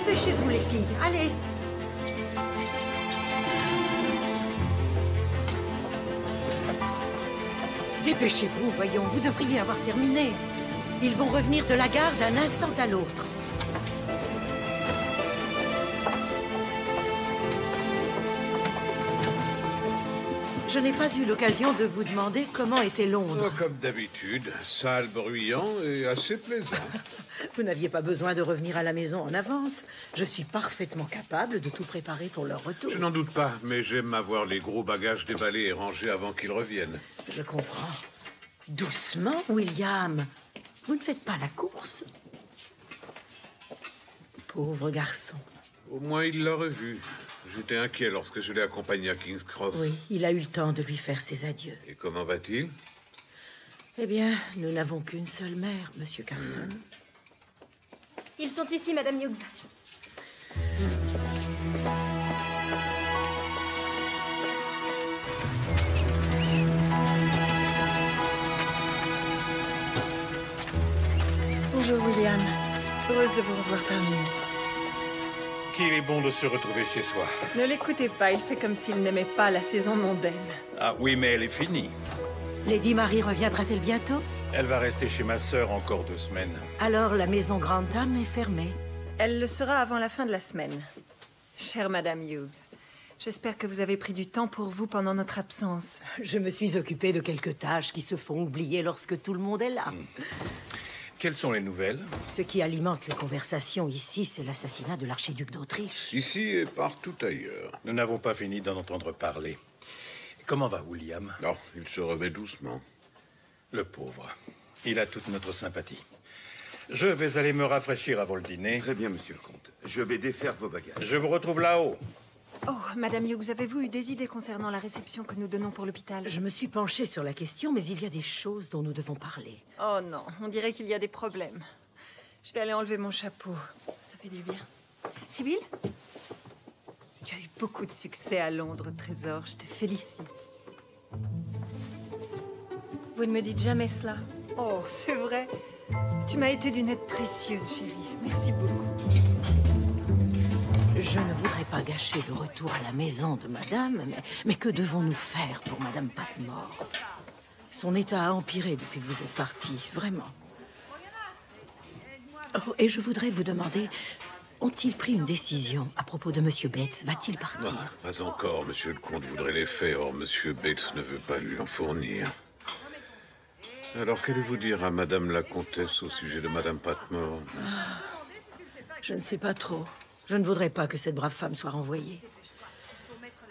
Dépêchez-vous, les filles. Allez. Dépêchez-vous, voyons. Vous devriez avoir terminé. Ils vont revenir de la gare d'un instant à l'autre. Je n'ai pas eu l'occasion de vous demander comment était Londres. Oh, comme d'habitude, sale, bruyant et assez plaisant. Vous n'aviez pas besoin de revenir à la maison en avance. Je suis parfaitement capable de tout préparer pour leur retour. Je n'en doute pas, mais j'aime avoir les gros bagages déballés et rangés avant qu'ils reviennent. Je comprends. Doucement, William. Vous ne faites pas la course. Pauvre garçon. Au moins, il l'a revu. J'étais inquiet lorsque je l'ai accompagné à King's Cross. Oui, il a eu le temps de lui faire ses adieux. Et comment va-t-il? Eh bien, nous n'avons qu'une seule mère, Monsieur Carson. Ils sont ici, Madame Hughes. Bonjour, William. Heureuse de vous revoir parmi nous. Qu'il est bon de se retrouver chez soi. Ne l'écoutez pas, il fait comme s'il n'aimait pas la saison mondaine. Ah oui, mais elle est finie. Lady Marie reviendra-t-elle bientôt? Elle va rester chez ma sœur encore 2 semaines. Alors, la maison Grantham est fermée. Elle le sera avant la fin de la semaine. Chère Madame Hughes, j'espère que vous avez pris du temps pour vous pendant notre absence. Je me suis occupée de quelques tâches qui se font oublier lorsque tout le monde est là. Quelles sont les nouvelles? Ce qui alimente les conversations ici, c'est l'assassinat de l'archiduc d'Autriche. Ici et partout ailleurs. Nous n'avons pas fini d'en entendre parler. Comment va William? Non, il se remet doucement. Le pauvre. Il a toute notre sympathie. Je vais aller me rafraîchir avant le dîner. Très bien, monsieur le comte. Je vais défaire vos bagages. Je vous retrouve là-haut. Oh, Madame Hughes, avez-vous eu des idées concernant la réception que nous donnons pour l'hôpital? Je me suis penchée sur la question, mais il y a des choses dont nous devons parler. Oh non, on dirait qu'il y a des problèmes. Je vais aller enlever mon chapeau. Ça fait du bien. Sibylle? Tu as eu beaucoup de succès à Londres, Trésor. Je te félicite. Vous ne me dites jamais cela. Oh, c'est vrai. Tu m'as été d'une aide précieuse, chérie. Merci beaucoup. Je ne voudrais pas gâcher le retour à la maison de madame, mais que devons-nous faire pour madame Patmore? Son état a empiré depuis que vous êtes parti, vraiment. Oh, et je voudrais vous demander, ont-ils pris une décision à propos de monsieur Bates? Va-t-il partir? Non, pas encore. Monsieur le comte voudrait les faire. Or, monsieur Bates ne veut pas lui en fournir. Alors, qu'allez-vous dire à madame la comtesse au sujet de madame Patmore? Je ne sais pas trop. Je ne voudrais pas que cette brave femme soit renvoyée.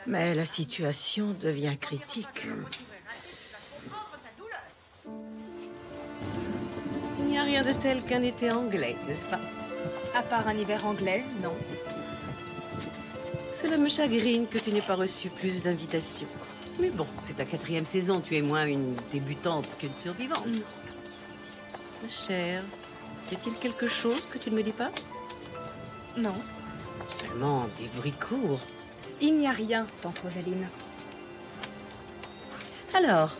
Mais la situation devient critique. Il n'y a rien de tel qu'un été anglais, n'est-ce pas? À part un hiver anglais, non. Cela me chagrine que tu n'aies pas reçu plus d'invitations. Mais bon, c'est ta 4e saison, tu es moins une débutante qu'une survivante. Ma chère, y a-t-il quelque chose que tu ne me dis pas? Non. Seulement des bruits courts. Il n'y a rien, tante Rosaline. Alors,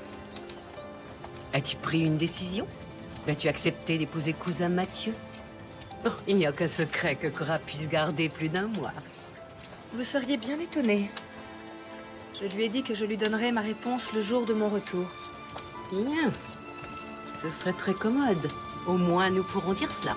as-tu pris une décision? As-tu accepté d'épouser cousin Mathieu? Oh, il n'y a aucun secret que Cora puisse garder plus d'1 mois. Vous seriez bien étonné. Je lui ai dit que je lui donnerais ma réponse le jour de mon retour. Bien. Ce serait très commode. Au moins, nous pourrons dire cela.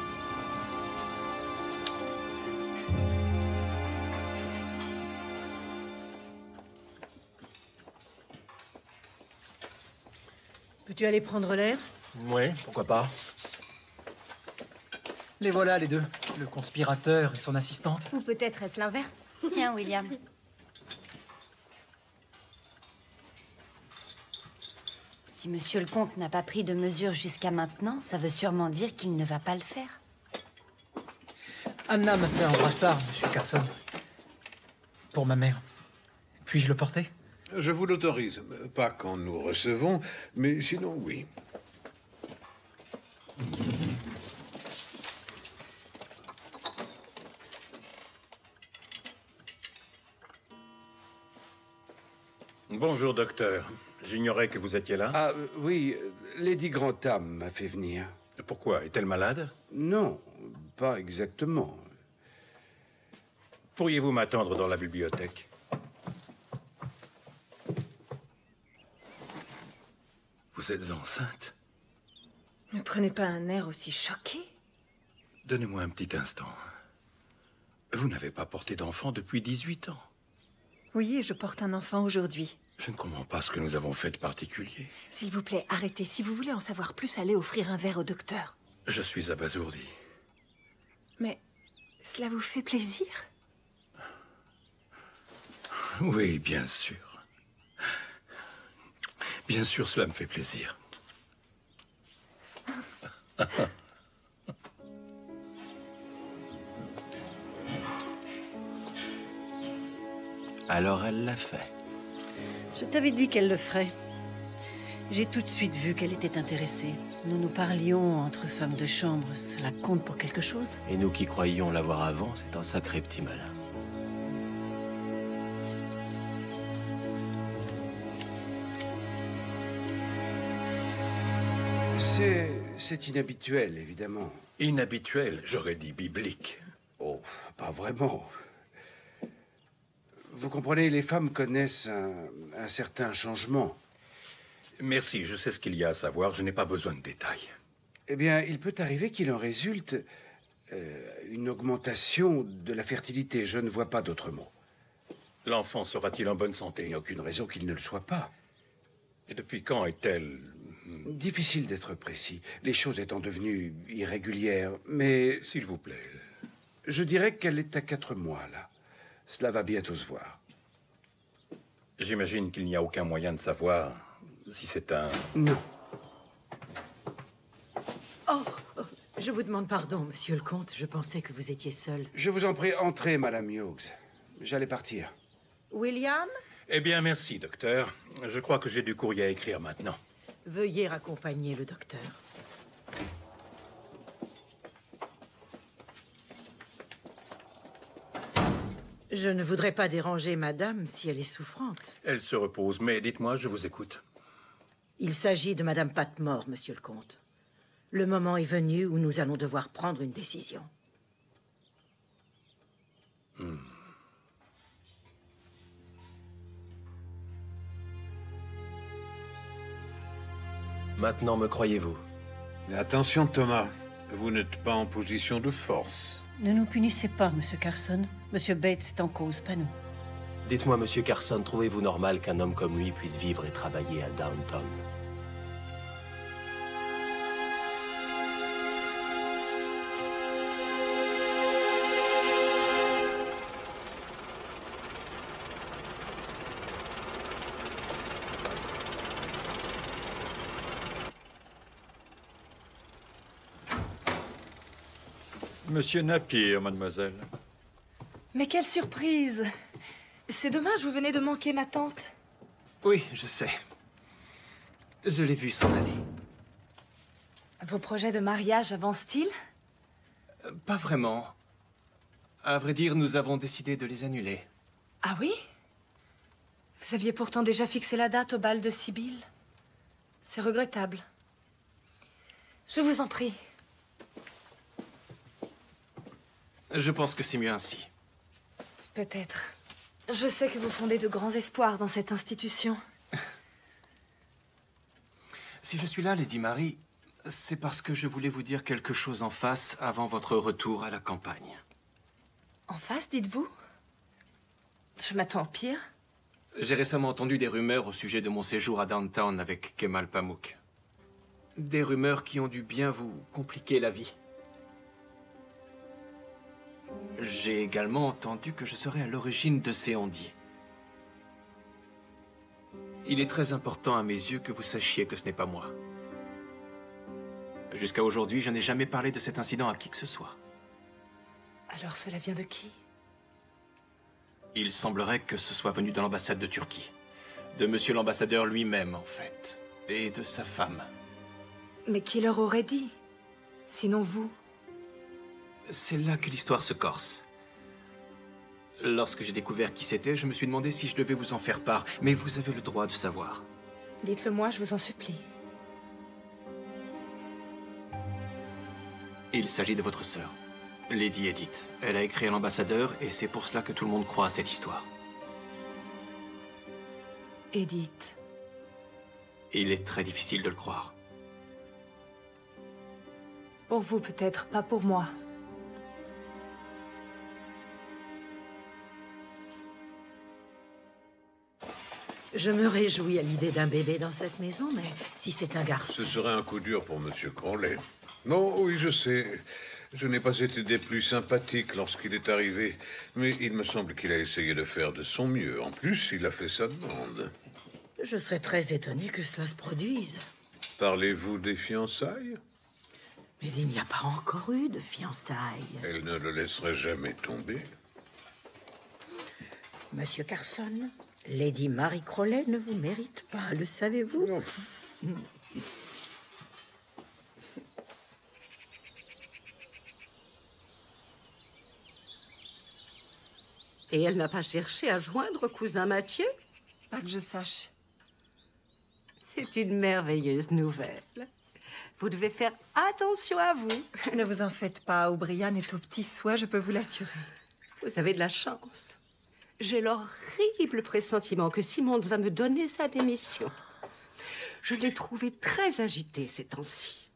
Peux-tu aller prendre l'air? Oui, pourquoi pas. Les voilà, les deux. Le conspirateur et son assistante. Ou peut-être est-ce l'inverse. Tiens, William. Si monsieur le comte n'a pas pris de mesures jusqu'à maintenant, ça veut sûrement dire qu'il ne va pas le faire. Anna m'a fait un brassard, monsieur Carson. Pour ma mère. Puis-je le porter? Je vous l'autorise. Pas quand nous recevons, mais sinon, oui. Bonjour, docteur. J'ignorais que vous étiez là. Ah, oui, Lady Grantham m'a fait venir. Pourquoi? Est-elle malade? Non, pas exactement. Pourriez-vous m'attendre dans la bibliothèque? Vous êtes enceinte? Ne prenez pas un air aussi choqué. Donnez-moi un petit instant. Vous n'avez pas porté d'enfant depuis 18 ans. Oui, et je porte un enfant aujourd'hui. Je ne comprends pas ce que nous avons fait de particulier. S'il vous plaît, arrêtez. Si vous voulez en savoir plus, allez offrir un verre au docteur. Je suis abasourdi. Mais cela vous fait plaisir? Oui, bien sûr. Bien sûr, cela me fait plaisir. Alors elle l'a fait. Je t'avais dit qu'elle le ferait. J'ai tout de suite vu qu'elle était intéressée. Nous nous parlions entre femmes de chambre. Cela compte pour quelque chose? Et nous qui croyions l'avoir avant, c'est un sacré petit malin. C'est inhabituel, évidemment. Inhabituel, j'aurais dit biblique. Oh, pas vraiment. Vous comprenez, les femmes connaissent un certain changement. Merci, je sais ce qu'il y a à savoir, je n'ai pas besoin de détails. Eh bien, il peut arriver qu'il en résulte une augmentation de la fertilité. Je ne vois pas d'autre mot. L'enfant sera-t-il en bonne santé? Il n'y a aucune raison qu'il ne le soit pas. Et depuis quand est-elle... Difficile d'être précis, les choses étant devenues irrégulières, mais... S'il vous plaît. Je dirais qu'elle est à 4 mois, là. Cela va bientôt se voir. J'imagine qu'il n'y a aucun moyen de savoir si c'est un... Non. Oh, je vous demande pardon, monsieur le comte. Je pensais que vous étiez seul. Je vous en prie, entrez, Madame Hughes. J'allais partir. William? Eh bien, merci, docteur. Je crois que j'ai du courrier à écrire maintenant. Veuillez raccompagner le docteur. Je ne voudrais pas déranger madame si elle est souffrante. Elle se repose, mais dites-moi, je vous écoute. Il s'agit de madame Patmore, monsieur le comte. Le moment est venu où nous allons devoir prendre une décision. Maintenant, me croyez-vous? Mais attention, Thomas. Vous n'êtes pas en position de force. Ne nous punissez pas, monsieur Carson. Monsieur Bates est en cause, pas nous. Dites-moi, monsieur Carson, trouvez-vous normal qu'un homme comme lui puisse vivre et travailler à Downton? Monsieur Napier, mademoiselle. Mais quelle surprise! C'est dommage, vous venez de manquer ma tante. Oui, je sais. Je l'ai vu s'en aller. Vos projets de mariage avancent-ils? Pas vraiment. À vrai dire, nous avons décidé de les annuler. Ah oui? Vous aviez pourtant déjà fixé la date au bal de Sibylle. C'est regrettable. Je vous en prie. Je pense que c'est mieux ainsi. Peut-être. Je sais que vous fondez de grands espoirs dans cette institution. Si je suis là, Lady Mary, c'est parce que je voulais vous dire quelque chose en face avant votre retour à la campagne. En face, dites-vous? Je m'attends au pire. J'ai récemment entendu des rumeurs au sujet de mon séjour à Downtown avec Kemal Pamuk. Des rumeurs qui ont dû bien vous compliquer la vie. J'ai également entendu que je serais à l'origine de ces on-dit. Il est très important à mes yeux que vous sachiez que ce n'est pas moi. Jusqu'à aujourd'hui, je n'ai jamais parlé de cet incident à qui que ce soit. Alors cela vient de qui? Il semblerait que ce soit venu de l'ambassade de Turquie. De monsieur l'ambassadeur lui-même, en fait. Et de sa femme. Mais qui leur aurait dit? Sinon vous? C'est là que l'histoire se corse. Lorsque j'ai découvert qui c'était, je me suis demandé si je devais vous en faire part. Mais vous avez le droit de savoir. Dites-le moi, je vous en supplie. Il s'agit de votre sœur. Lady Edith. Elle a écrit à l'ambassadeur et c'est pour cela que tout le monde croit à cette histoire. Edith. Il est très difficile de le croire. Pour vous, peut-être, pas pour moi. Je me réjouis à l'idée d'un bébé dans cette maison, mais si c'est un garçon... Ce serait un coup dur pour Monsieur Crowley. Non, oui, je sais. Je n'ai pas été des plus sympathiques lorsqu'il est arrivé, mais il me semble qu'il a essayé de faire de son mieux. En plus, il a fait sa demande. Je serais très étonnée que cela se produise. Parlez-vous des fiançailles? Mais il n'y a pas encore eu de fiançailles. Elle ne le laisserait jamais tomber. Monsieur Carson, Lady Marie Crowley ne vous mérite pas, le savez-vous? Non. Et elle n'a pas cherché à joindre cousin Mathieu? Pas que je sache. C'est une merveilleuse nouvelle. Vous devez faire attention à vous. Ne vous en faites pas, O'Brien est au petit soin, je peux vous l'assurer. Vous avez de la chance. J'ai l'horrible pressentiment que Simmons va me donner sa démission. Je l'ai trouvé très agité ces temps-ci.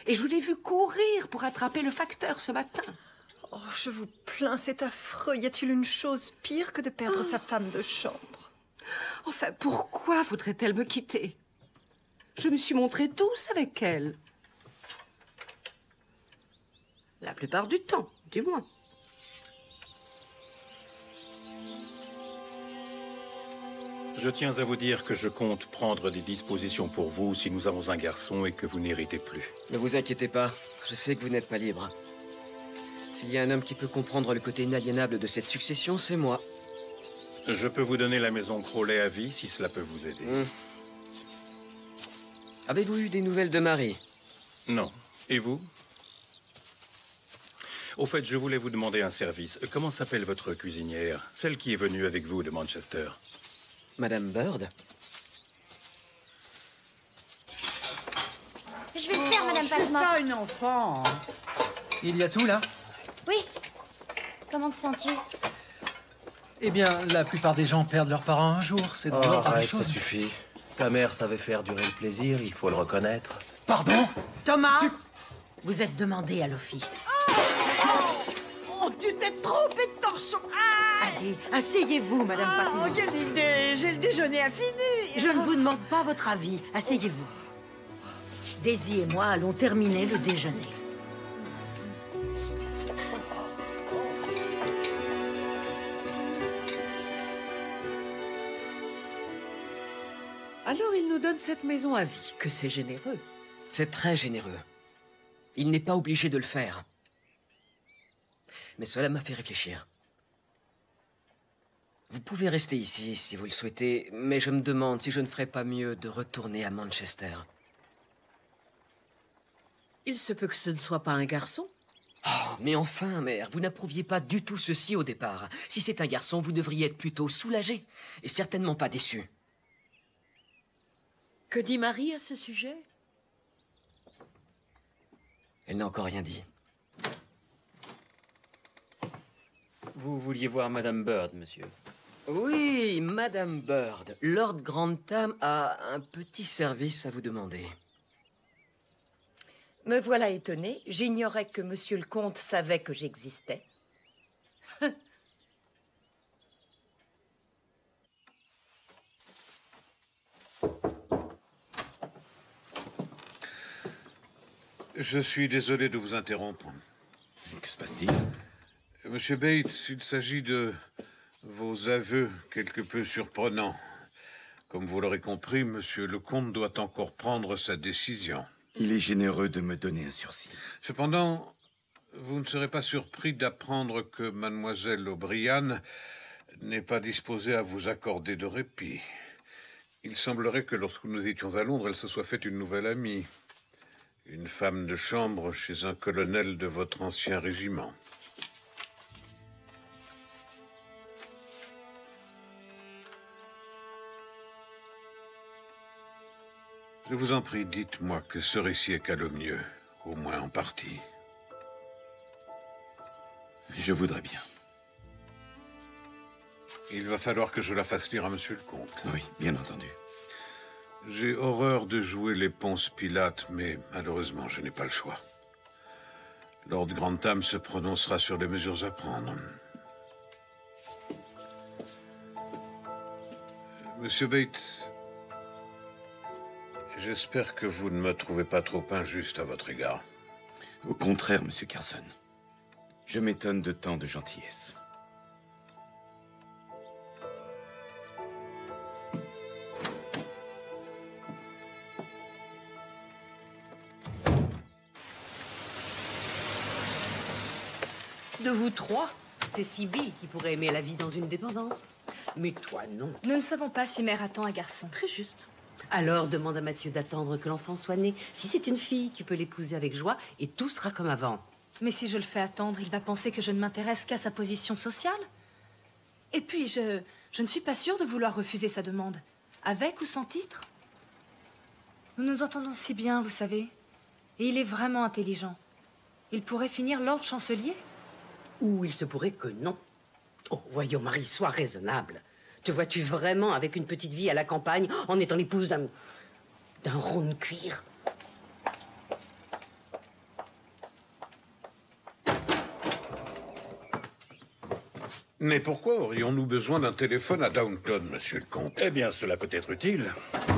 Et je l'ai vu courir pour attraper le facteur ce matin. Oh, je vous plains, c'est affreux. Y a-t-il une chose pire que de perdre sa femme de chambre? Enfin, pourquoi voudrait-elle me quitter? Je me suis montrée douce avec elle. La plupart du temps, du moins. Je tiens à vous dire que je compte prendre des dispositions pour vous si nous avons un garçon et que vous n'héritez plus. Ne vous inquiétez pas, je sais que vous n'êtes pas libre. S'il y a un homme qui peut comprendre le côté inaliénable de cette succession, c'est moi. Je peux vous donner la maison Crowley à vie si cela peut vous aider. Avez-vous eu des nouvelles de Marie? Non. Et vous? Au fait, je voulais vous demander un service. Comment s'appelle votre cuisinière? Celle qui est venue avec vous de Manchester? Madame Bird? Je vais le faire, Madame Patmore. Je suis pas une enfant. Il y a tout, là? Oui. Comment te sens-tu? Eh bien, la plupart des gens perdent leurs parents un jour. C'est dans l'ordre des arrête, ça choses. suffit. Ta mère savait faire durer le plaisir, il faut le reconnaître. Pardon? Thomas, vous êtes demandé à l'office. Oh, tu t'es trompé de torchon. Allez, asseyez-vous, Madame Patmore. Oh, quelle idée! J'ai le déjeuner à finir. Je ne vous demande pas votre avis. Asseyez-vous. Daisy et moi allons terminer le déjeuner. Alors il nous donne cette maison à vie, que c'est généreux. C'est très généreux. Il n'est pas obligé de le faire. Mais cela m'a fait réfléchir. Vous pouvez rester ici si vous le souhaitez, mais je me demande si je ne ferais pas mieux de retourner à Manchester. Il se peut que ce ne soit pas un garçon. Oh, mais enfin, mère, vous n'approuviez pas du tout ceci au départ. Si c'est un garçon, vous devriez être plutôt soulagé, et certainement pas déçu. Que dit Marie à ce sujet? Elle n'a encore rien dit. Vous vouliez voir Madame Bird, monsieur? Oui, Madame Bird. Lord Grantham a un petit service à vous demander. Me voilà étonnée. J'ignorais que monsieur le comte savait que j'existais. Je suis désolé de vous interrompre. Que se passe-t-il? Monsieur Bates, il s'agit de vos aveux quelque peu surprenants. Comme vous l'aurez compris, monsieur le comte doit encore prendre sa décision. Il est généreux de me donner un sursis. Cependant, vous ne serez pas surpris d'apprendre que mademoiselle O'Brien n'est pas disposée à vous accorder de répit. Il semblerait que lorsque nous étions à Londres, elle se soit faite une nouvelle amie. Une femme de chambre chez un colonel de votre ancien régiment. Je vous en prie, dites-moi que ce récit est calomnieux, au moins en partie. Je voudrais bien. Il va falloir que je la fasse lire à Monsieur le Comte. Oui, bien entendu. J'ai horreur de jouer les Ponce Pilate, mais malheureusement, je n'ai pas le choix. Lord Grantham se prononcera sur les mesures à prendre. Monsieur Bates, j'espère que vous ne me trouvez pas trop injuste à votre égard. Au contraire, Monsieur Carson. Je m'étonne de tant de gentillesse. De vous trois, c'est Sibylle qui pourrait aimer la vie dans une dépendance. Mais toi, non. Nous ne savons pas si mère attend un garçon. Très juste. Alors, demande à Mathieu d'attendre que l'enfant soit né. Si c'est une fille, tu peux l'épouser avec joie et tout sera comme avant. Mais si je le fais attendre, il va penser que je ne m'intéresse qu'à sa position sociale. Et puis, je ne suis pas sûre de vouloir refuser sa demande. Avec ou sans titre. Nous nous entendons si bien, vous savez. Et il est vraiment intelligent. Il pourrait finir Lord Chancelier. Ou il se pourrait que non. Oh, voyons, Marie, sois raisonnable. Te vois-tu vraiment avec une petite vie à la campagne en étant l'épouse d'un rond de cuir? Mais pourquoi aurions-nous besoin d'un téléphone à Downton, Monsieur le Comte? Eh bien, cela peut être utile.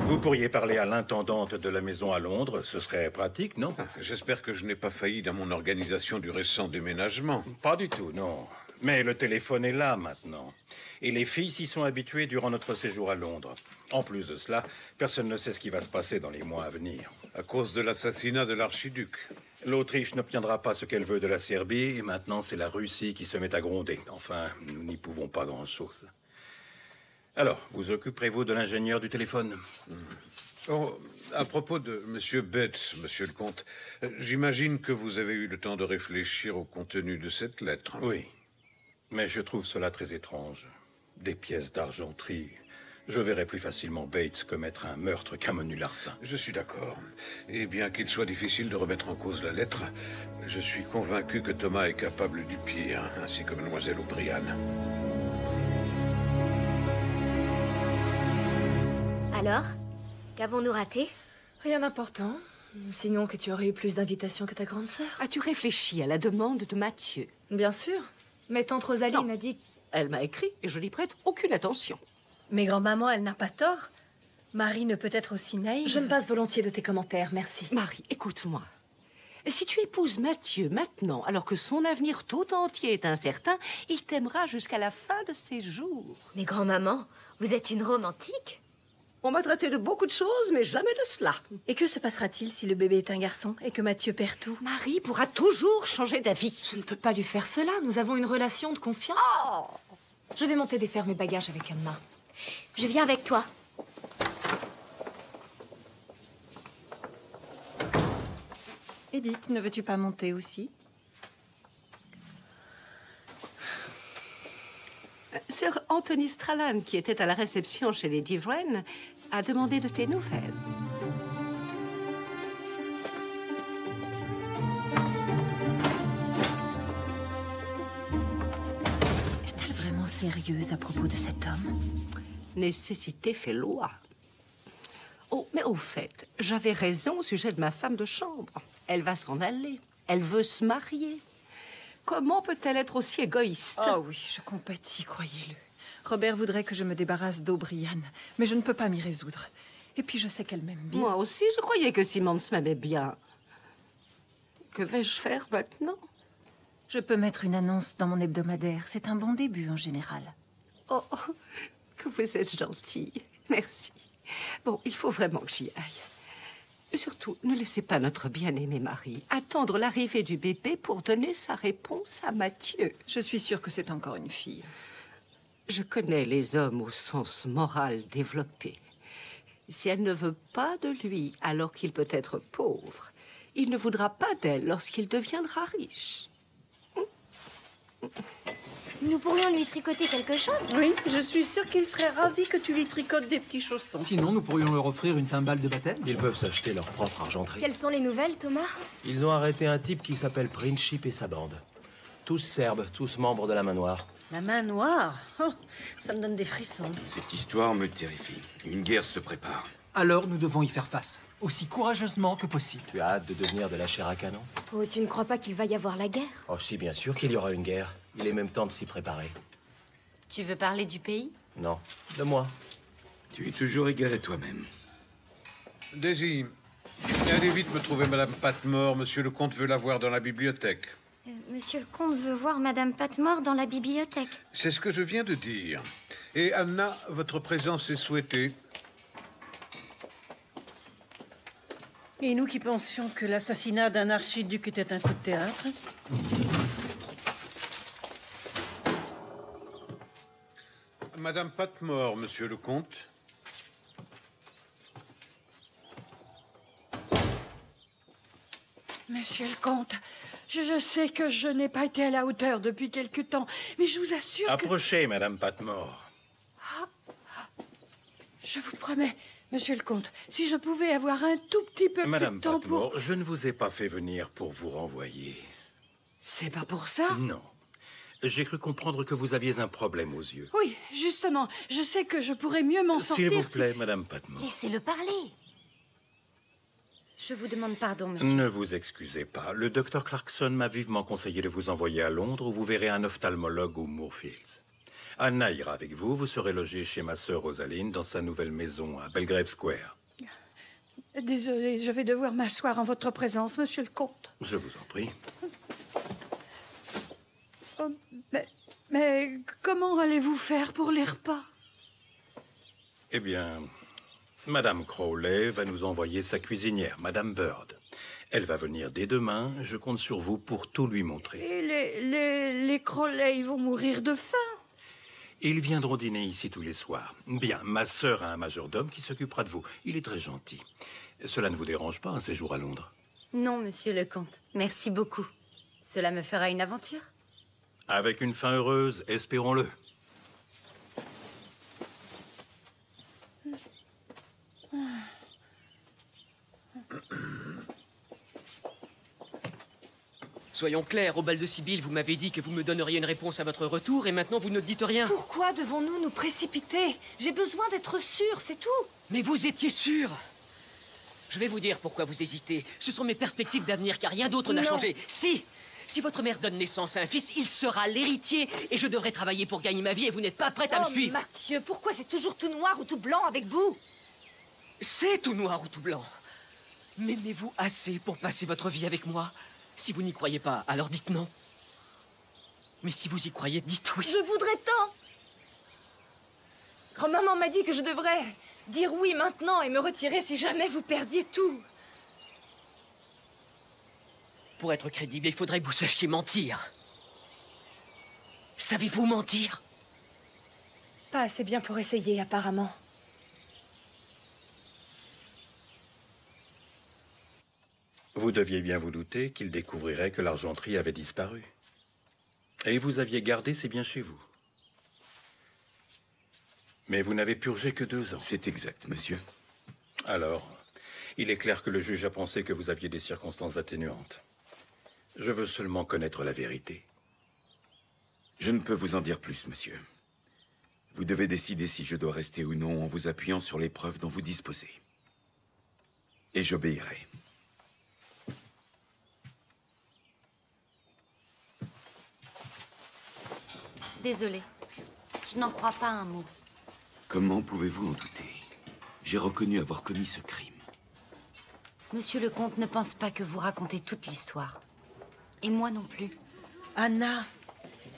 Vous pourriez parler à l'intendante de la maison à Londres, ce serait pratique, non? J'espère que je n'ai pas failli dans mon organisation du récent déménagement. Pas du tout, non. Mais le téléphone est là maintenant. Et les filles s'y sont habituées durant notre séjour à Londres. En plus de cela, personne ne sait ce qui va se passer dans les mois à venir. À cause de l'assassinat de l'archiduc. L'Autriche n'obtiendra pas ce qu'elle veut de la Serbie, et maintenant c'est la Russie qui se met à gronder. Enfin, nous n'y pouvons pas grand-chose. Alors, vous occuperez-vous de l'ingénieur du téléphone? Oh, à propos de Monsieur Bates, Monsieur le Comte, j'imagine que vous avez eu le temps de réfléchir au contenu de cette lettre. Oui, mais je trouve cela très étrange. Des pièces d'argenterie. Je verrais plus facilement Bates commettre un meurtre qu'un menu larcin. Je suis d'accord. Et bien qu'il soit difficile de remettre en cause la lettre, je suis convaincu que Thomas est capable du pire, ainsi que Mademoiselle O'Brien. Alors, qu'avons-nous raté? Rien d'important. Sinon que tu aurais eu plus d'invitations que ta grande sœur. As-tu réfléchi à la demande de Mathieu? Bien sûr. Mais tante Rosalie m'a dit... Elle m'a écrit et je n'y prête aucune attention. Mais grand-maman, elle n'a pas tort. Marie ne peut être aussi naïve. Je me passe volontiers de tes commentaires, merci. Marie, écoute-moi. Si tu épouses Mathieu maintenant, alors que son avenir tout entier est incertain, il t'aimera jusqu'à la fin de ses jours. Mais grand-maman, vous êtes une romantique? On m'a traité de beaucoup de choses, mais jamais de cela. Et que se passera-t-il si le bébé est un garçon et que Mathieu perd tout? Marie pourra toujours changer d'avis. Je ne peux pas lui faire cela. Nous avons une relation de confiance. Oh! Je vais monter défaire mes bagages avec Anna. Je viens avec toi. Edith, ne veux-tu pas monter aussi? Sir Anthony Strallan, qui était à la réception chez les Wren, a demandé de tes nouvelles. Est-elle vraiment sérieuse à propos de cet homme? Nécessité fait loi. Oh, mais au fait, j'avais raison au sujet de ma femme de chambre. Elle va s'en aller. Elle veut se marier. Comment peut-elle être aussi égoïste? Oh oui, je compatis, croyez-le. Robert voudrait que je me débarrasse d'O'Brien, mais je ne peux pas m'y résoudre. Et puis je sais qu'elle m'aime bien. Moi aussi, je croyais que Simmons m'aimait bien. Que vais-je faire maintenant? Je peux mettre une annonce dans mon hebdomadaire. C'est un bon début en général. Oh, que vous êtes gentil. Merci. Bon, il faut vraiment que j'y aille. Surtout, ne laissez pas notre bien-aimé mari attendre l'arrivée du bébé pour donner sa réponse à Mathieu. Je suis sûre que c'est encore une fille. Je connais les hommes au sens moral développé. Si elle ne veut pas de lui alors qu'il peut être pauvre, il ne voudra pas d'elle lorsqu'il deviendra riche. Nous pourrions lui tricoter quelque chose? Oui, je suis sûre qu'il serait ravi que tu lui tricotes des petits chaussons. Sinon, nous pourrions leur offrir une timbale de baptême. Ils peuvent s'acheter leur propre argenterie. Quelles sont les nouvelles, Thomas? Ils ont arrêté un type qui s'appelle Princip et sa bande. Tous serbes, tous membres de la main noire. La main noire? Oh, ça me donne des frissons. Cette histoire me terrifie. Une guerre se prépare. Alors nous devons y faire face, aussi courageusement que possible. Tu as hâte de devenir de la chair à canon? Oh, tu ne crois pas qu'il va y avoir la guerre? Oh si, bien sûr qu'il y aura une guerre. Il est même temps de s'y préparer. Tu veux parler du pays? Non, de moi. Tu es toujours égal à toi-même. Daisy, allez vite me trouver Madame Patmore. Monsieur le comte veut la voir dans la bibliothèque. Monsieur le comte veut voir Madame Patmore dans la bibliothèque. C'est ce que je viens de dire. Et Anna, votre présence est souhaitée. Et nous qui pensions que l'assassinat d'un archiduc était un coup de théâtre? Madame Patmore, monsieur le comte. Monsieur le comte, je sais que je n'ai pas été à la hauteur depuis quelque temps, mais je vous assure que... Approchez, Madame Patmore. Je vous promets, monsieur le comte, si je pouvais avoir un tout petit peu Madame plus de temps Patmore, pour... je ne vous ai pas fait venir pour vous renvoyer. C'est pas pour ça? Non. J'ai cru comprendre que vous aviez un problème aux yeux. Oui, justement, je sais que je pourrais mieux m'en sortir. S'il vous plaît, Madame Patmore. Laissez-le parler. Je vous demande pardon, monsieur. Ne vous excusez pas. Le docteur Clarkson m'a vivement conseillé de vous envoyer à Londres où vous verrez un ophtalmologue au Moorfields. Anna ira avec vous. Vous serez logé chez ma sœur Rosaline dans sa nouvelle maison à Belgrave Square. Désolée, je vais devoir m'asseoir en votre présence, monsieur le comte. Je vous en prie. Oh, mais comment allez-vous faire pour les repas? Eh bien, Madame Crowley va nous envoyer sa cuisinière, Madame Bird. Elle va venir dès demain. Je compte sur vous pour tout lui montrer. Et les Crowley, ils vont mourir de faim. Ils viendront dîner ici tous les soirs. Bien, ma sœur a un majordome qui s'occupera de vous. Il est très gentil. Cela ne vous dérange pas, un séjour à Londres? Non, monsieur le comte. Merci beaucoup. Cela me fera une aventure. Avec une fin heureuse, espérons-le. Soyons clairs, au bal de Sibylle, vous m'avez dit que vous me donneriez une réponse à votre retour, et maintenant vous ne dites rien. Pourquoi devons-nous nous précipiter? J'ai besoin d'être sûre, c'est tout. Mais vous étiez sûr. Je vais vous dire pourquoi vous hésitez. Ce sont mes perspectives d'avenir, car rien d'autre n'a Non. changé. Si votre mère donne naissance à un fils, il sera l'héritier, et je devrais travailler pour gagner ma vie, et vous n'êtes pas prête à me suivre. Mathieu, pourquoi c'est toujours tout noir ou tout blanc avec vous? C'est tout noir ou tout blanc. M'aimez-vous assez pour passer votre vie avec moi? Si vous n'y croyez pas, alors dites non. Mais si vous y croyez, dites oui. Je voudrais tant. Grand-maman m'a dit que je devrais dire oui maintenant et me retirer si jamais vous perdiez tout. Pour être crédible, il faudrait que vous sachiez mentir. Savez-vous mentir? Pas assez bien pour essayer, apparemment. Vous deviez bien vous douter qu'il découvrirait que l'argenterie avait disparu. Et vous aviez gardé ses biens chez vous. Mais vous n'avez purgé que 2 ans. C'est exact, monsieur. Alors, il est clair que le juge a pensé que vous aviez des circonstances atténuantes. Je veux seulement connaître la vérité. Je ne peux vous en dire plus, monsieur. Vous devez décider si je dois rester ou non en vous appuyant sur les preuves dont vous disposez. Et j'obéirai. Désolée. Je n'en crois pas un mot. Comment pouvez-vous en douter? J'ai reconnu avoir commis ce crime. Monsieur le comte ne pense pas que vous racontez toute l'histoire. Et moi non plus. Anna,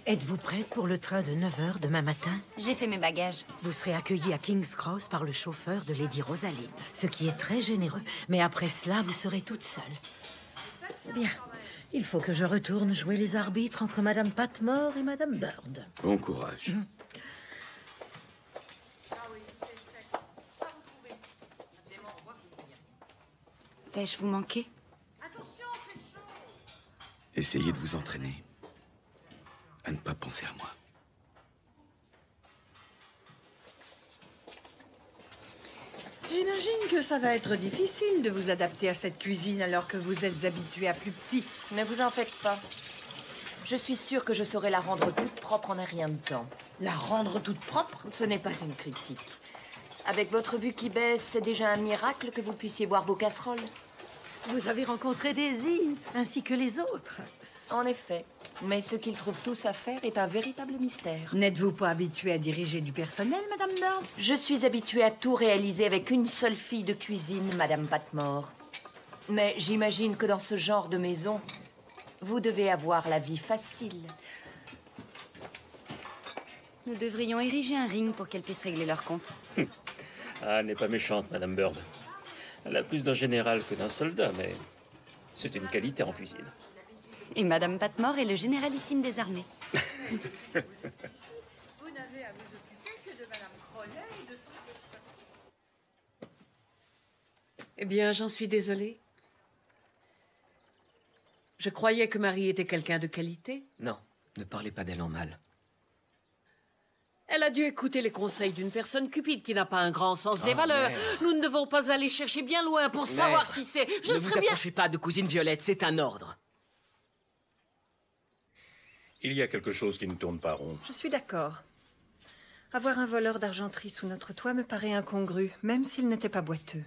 êtes-vous prête pour le train de 9h demain matin? J'ai fait mes bagages. Vous serez accueillie à King's Cross par le chauffeur de Lady Rosaline, ce qui est très généreux. Mais après cela, vous serez toute seule. Bien. Il faut que je retourne jouer les arbitres entre Madame Patmore et Madame Bird. Bon courage. Vais-je vous manquer? Essayez de vous entraîner à ne pas penser à moi. J'imagine que ça va être difficile de vous adapter à cette cuisine alors que vous êtes habitué à plus petit. Ne vous en faites pas. Je suis sûre que je saurai la rendre toute propre en un rien de temps. La rendre toute propre? Ce n'est pas une critique. Avec votre vue qui baisse, c'est déjà un miracle que vous puissiez boire vos casseroles. Vous avez rencontré Daisy, ainsi que les autres. En effet. Mais ce qu'ils trouvent tous à faire est un véritable mystère. N'êtes-vous pas habituée à diriger du personnel, Madame Bird? Je suis habituée à tout réaliser avec une seule fille de cuisine, Madame Patmore. Mais j'imagine que dans ce genre de maison, vous devez avoir la vie facile. Nous devrions ériger un ring pour qu'elles puissent régler leurs comptes. Ah, elle n'est pas méchante, Madame Bird. Elle a plus d'un général que d'un soldat, mais c'est une qualité en cuisine. Et Madame Patmore est le généralissime des armées. Vous n'avez à vous occuper que de Madame Crowley et de son fils. Eh bien, j'en suis désolée. Je croyais que Marie était quelqu'un de qualité. Non, ne parlez pas d'elle en mal. Elle a dû écouter les conseils d'une personne cupide qui n'a pas un grand sens des valeurs. Mère. Nous ne devons pas aller chercher bien loin pour savoir Mère, qui c'est. ne vous approchez pas de cousine Violette, c'est un ordre. Il y a quelque chose qui ne tourne pas rond. Je suis d'accord. Avoir un voleur d'argenterie sous notre toit me paraît incongru, même s'il n'était pas boiteux.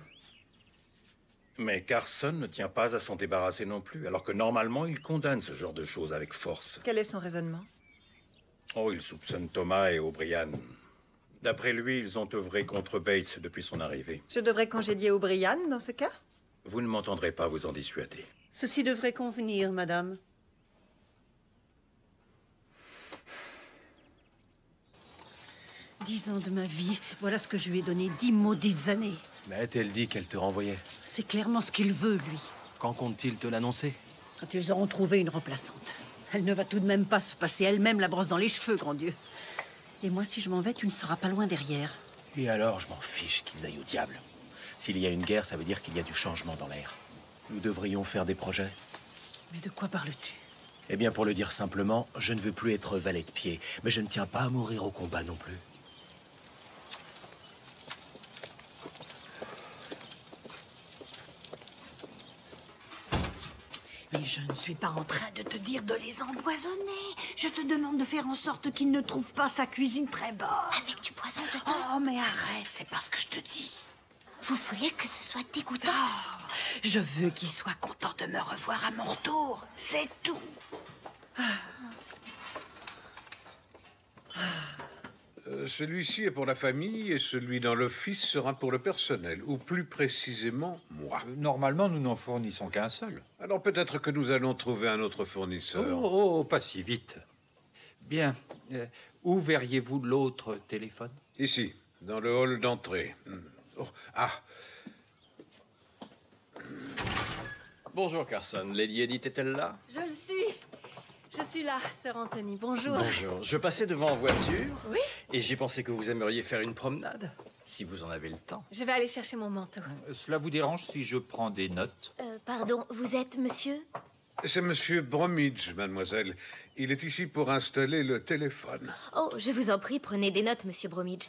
Mais Carson ne tient pas à s'en débarrasser non plus, alors que normalement il condamne ce genre de choses avec force. Quel est son raisonnement? Oh, il soupçonne Thomas et O'Brien. D'après lui, ils ont œuvré contre Bates depuis son arrivée. Je devrais congédier O'Brien dans ce cas? Vous ne m'entendrez pas vous en dissuader. Ceci devrait convenir, madame. 10 ans de ma vie, voilà ce que je lui ai donné, 10 maudites années. Mais elle dit qu'elle te renvoyait. C'est clairement ce qu'il veut, lui. Quand compte-t-il te l'annoncer? Quand ils auront trouvé une remplaçante. Elle ne va tout de même pas se passer elle-même la brosse dans les cheveux, grand Dieu. Et moi, si je m'en vais, tu ne seras pas loin derrière. Et alors, je m'en fiche qu'ils aillent au diable. S'il y a une guerre, ça veut dire qu'il y a du changement dans l'air. Nous devrions faire des projets. Mais de quoi parles-tu? Eh bien, pour le dire simplement, je ne veux plus être valet de pied, mais je ne tiens pas à mourir au combat non plus. Mais je ne suis pas en train de te dire de les empoisonner. Je te demande de faire en sorte qu'ils ne trouvent pas sa cuisine très bonne. Avec du poison dedans. Oh, mais arrête, c'est pas ce que je te dis. Vous voulez que ce soit dégoûtant? Oh, je veux qu'ils soient contents de me revoir à mon retour. C'est tout. Celui-ci est pour la famille et celui dans l'office sera pour le personnel, ou plus précisément, moi. Normalement, nous n'en fournissons qu'un seul. Alors peut-être que nous allons trouver un autre fournisseur. Oh, pas si vite. Bien. Où verriez-vous l'autre téléphone? Ici, dans le hall d'entrée. Oh, ah. Bonjour, Carson. Lady Edith est-elle là? Je le suis. Je suis là, Sir Anthony. Bonjour. Bonjour. Je passais devant en voiture. Oui? Et j'ai pensé que vous aimeriez faire une promenade, si vous en avez le temps. Je vais aller chercher mon manteau. Cela vous dérange si je prends des notes? Pardon, vous êtes monsieur? C'est Monsieur Bromidge, mademoiselle. Il est ici pour installer le téléphone. Oh, je vous en prie, prenez des notes, monsieur Bromidge.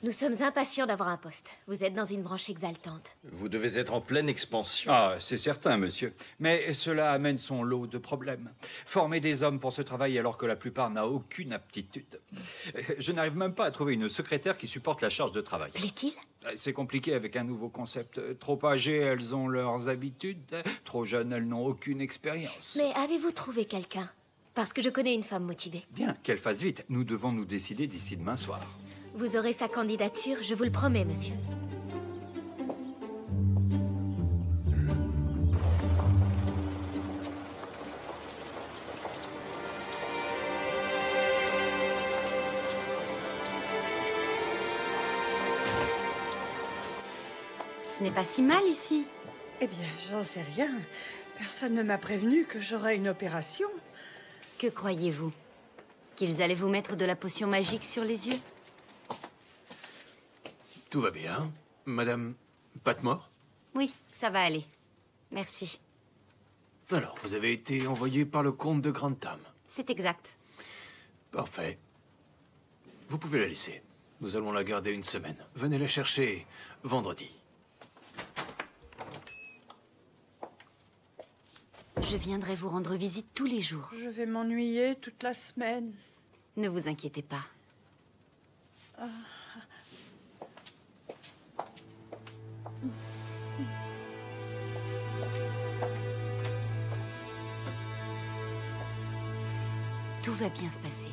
Nous sommes impatients d'avoir un poste. Vous êtes dans une branche exaltante. Vous devez être en pleine expansion. Ah, c'est certain, monsieur. Mais cela amène son lot de problèmes. Former des hommes pour ce travail alors que la plupart n'a aucune aptitude. Je n'arrive même pas à trouver une secrétaire qui supporte la charge de travail. Plaît-il? C'est compliqué avec un nouveau concept. Trop âgées, elles ont leurs habitudes. Trop jeunes, elles n'ont aucune expérience. Mais avez-vous trouvé quelqu'un? Parce que je connais une femme motivée. Bien, qu'elle fasse vite. Nous devons nous décider d'ici demain soir. Vous aurez sa candidature, je vous le promets, monsieur. Ce n'est pas si mal ici. Eh bien, j'en sais rien. Personne ne m'a prévenu que j'aurais une opération. Que croyez-vous? Qu'ils allaient vous mettre de la potion magique sur les yeux? Tout va bien. Madame Patmore? Oui, ça va aller. Merci. Alors, vous avez été envoyé par le comte de Grantham. C'est exact. Parfait. Vous pouvez la laisser. Nous allons la garder une semaine. Venez la chercher vendredi. Je viendrai vous rendre visite tous les jours. Je vais m'ennuyer toute la semaine. Ne vous inquiétez pas. Ah. Tout va bien se passer.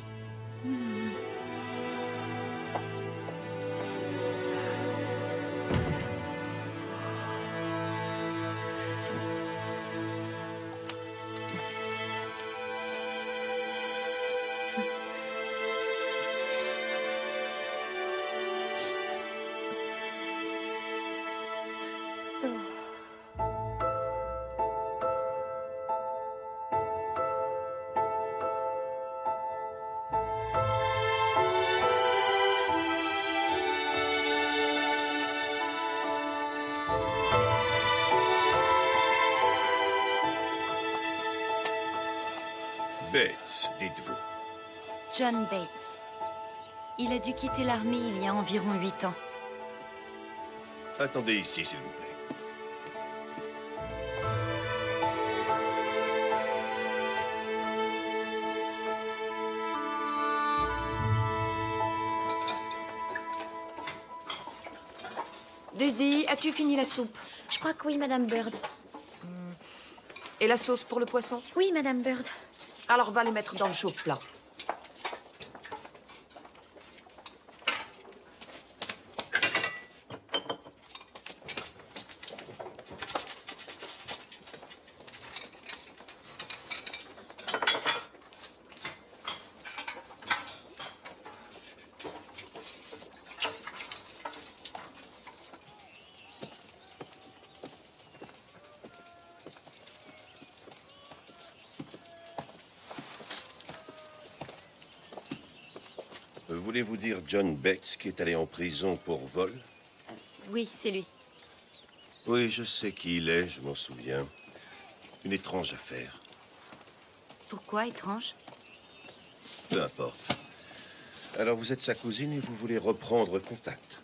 Bates, dites-vous. John Bates. Il a dû quitter l'armée il y a environ 8 ans. Attendez ici, s'il vous plaît. Daisy, as-tu fini la soupe? Je crois que oui, Madame Bird. Et la sauce pour le poisson? Oui, Madame Bird. Alors va les mettre dans le chauffe-plat. Voulez-vous dire John Bates qui est allé en prison pour vol? Oui, c'est lui. Oui, je sais qui il est, je m'en souviens. Une étrange affaire. Pourquoi étrange? Peu importe. Alors vous êtes sa cousine et vous voulez reprendre contact.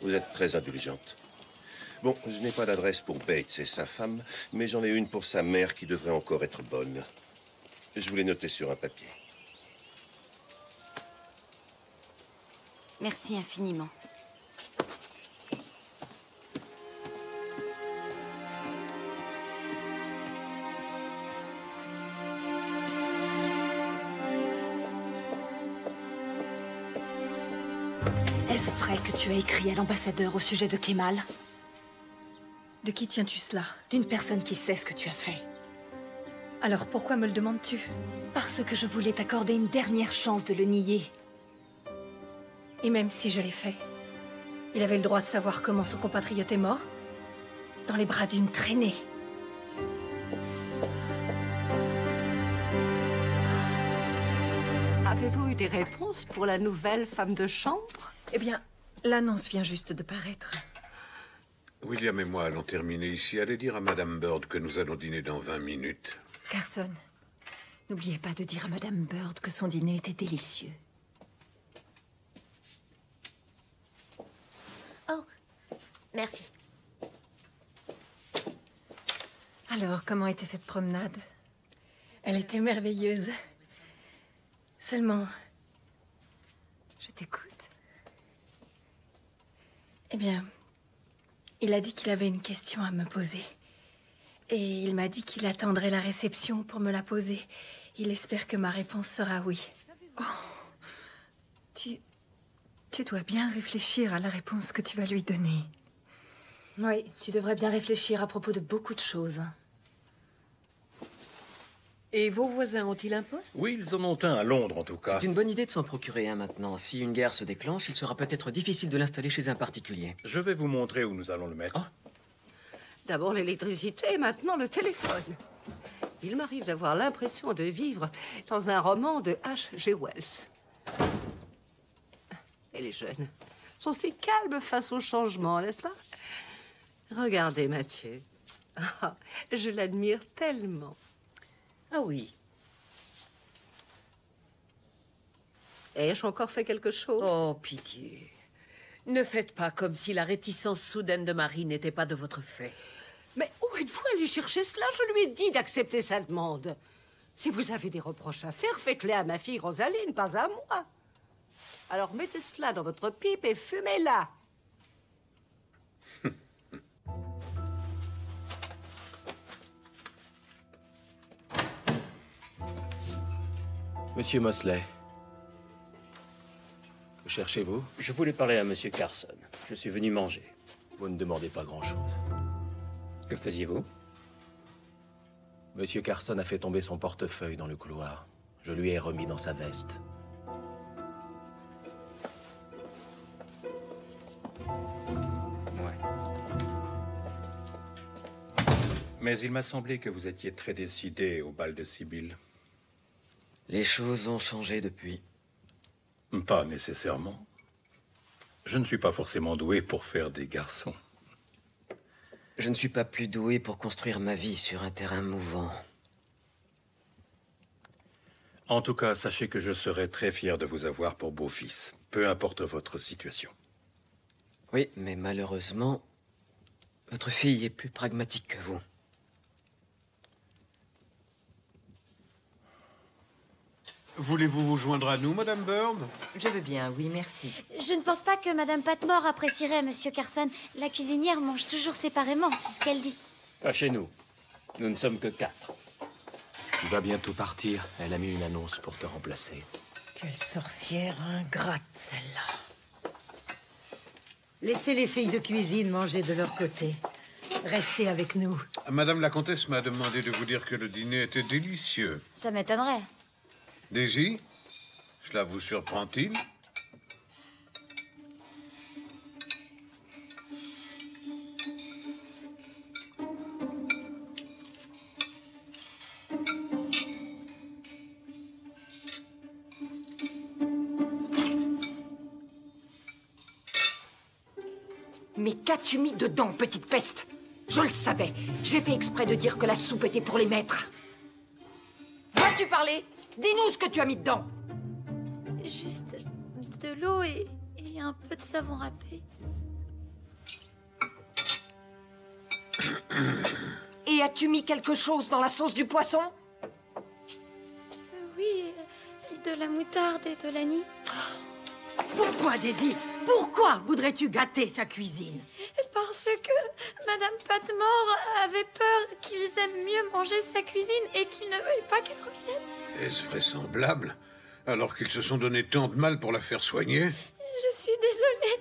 Vous êtes très indulgente. Bon, je n'ai pas d'adresse pour Bates et sa femme, mais j'en ai une pour sa mère qui devrait encore être bonne. Je vous l'ai notée sur un papier. Merci infiniment. Est-ce vrai que tu as écrit à l'ambassadeur au sujet de Kemal? De qui tiens-tu cela? D'une personne qui sait ce que tu as fait. Alors pourquoi me le demandes-tu? Parce que je voulais t'accorder une dernière chance de le nier. Et même si je l'ai fait, il avait le droit de savoir comment son compatriote est mort? Dans les bras d'une traînée. Avez-vous eu des réponses pour la nouvelle femme de chambre? Eh bien, l'annonce vient juste de paraître. William et moi allons terminer ici. Allez dire à Madame Bird que nous allons dîner dans 20 minutes. Carson, n'oubliez pas de dire à Madame Bird que son dîner était délicieux. Oh, merci. Alors, comment était cette promenade? Elle était merveilleuse. Seulement... Je t'écoute. Eh bien, il a dit qu'il avait une question à me poser. Et il m'a dit qu'il attendrait la réception pour me la poser. Il espère que ma réponse sera oui. Oh, tu dois bien réfléchir à la réponse que tu vas lui donner. Oui, tu devrais bien réfléchir à propos de beaucoup de choses. Et vos voisins ont-ils un poste? Oui, ils en ont un à Londres, en tout cas. C'est une bonne idée de s'en procurer un maintenant. Si une guerre se déclenche, il sera peut-être difficile de l'installer chez un particulier. Je vais vous montrer où nous allons le mettre. Oh. D'abord l'électricité et maintenant le téléphone. Il m'arrive d'avoir l'impression de vivre dans un roman de H.G. Wells. Et les jeunes sont si calmes face au changement, n'est-ce pas? Regardez Mathieu. Ah, je l'admire tellement. Ah oui. Ai-je encore fait quelque chose? Oh, pitié. Ne faites pas comme si la réticence soudaine de Marie n'était pas de votre fait. Mais où êtes-vous allé chercher cela? Je lui ai dit d'accepter sa demande. Si vous avez des reproches à faire, faites-les à ma fille Rosaline, pas à moi. Alors mettez cela dans votre pipe et fumez-la. Monsieur Mosley, que cherchez-vous? Je voulais parler à Monsieur Carson. Je suis venu manger. Vous ne demandez pas grand-chose. Que faisiez-vous? Monsieur Carson a fait tomber son portefeuille dans le couloir. Je lui ai remis dans sa veste. Mais il m'a semblé que vous étiez très décidé au bal de Sibylle. Les choses ont changé depuis. Pas nécessairement. Je ne suis pas forcément doué pour faire des garçons. Je ne suis pas plus doué pour construire ma vie sur un terrain mouvant. En tout cas, sachez que je serai très fier de vous avoir pour beau-fils, peu importe votre situation. Oui, mais malheureusement, votre fille est plus pragmatique que vous. Voulez-vous vous joindre à nous, Madame Bird? Je veux bien, oui, merci. Je ne pense pas que Madame Patmore apprécierait Monsieur Carson. La cuisinière mange toujours séparément, c'est ce qu'elle dit. Pas chez nous. Nous ne sommes que 4. Tu vas bientôt partir. Elle a mis une annonce pour te remplacer. Quelle sorcière ingrate, celle-là. Laissez les filles de cuisine manger de leur côté. Restez avec nous. Madame la comtesse m'a demandé de vous dire que le dîner était délicieux. Ça m'étonnerait. Daisy, cela vous surprend-il? Mais qu'as-tu mis dedans, petite peste? Je le savais. J'ai fait exprès de dire que la soupe était pour les maîtres. Vas-tu parler? Dis-nous ce que tu as mis dedans. Juste de l'eau et un peu de savon râpé. Et as-tu mis quelque chose dans la sauce du poisson? Oui, de la moutarde et de l'anis. Pourquoi, Daisy? Pourquoi voudrais-tu gâter sa cuisine? Parce que Madame Patmore avait peur qu'ils aiment mieux manger sa cuisine et qu'ils ne veuillent pas qu'elle revienne. Est-ce vraisemblable? Alors qu'ils se sont donné tant de mal pour la faire soigner? Je suis désolée.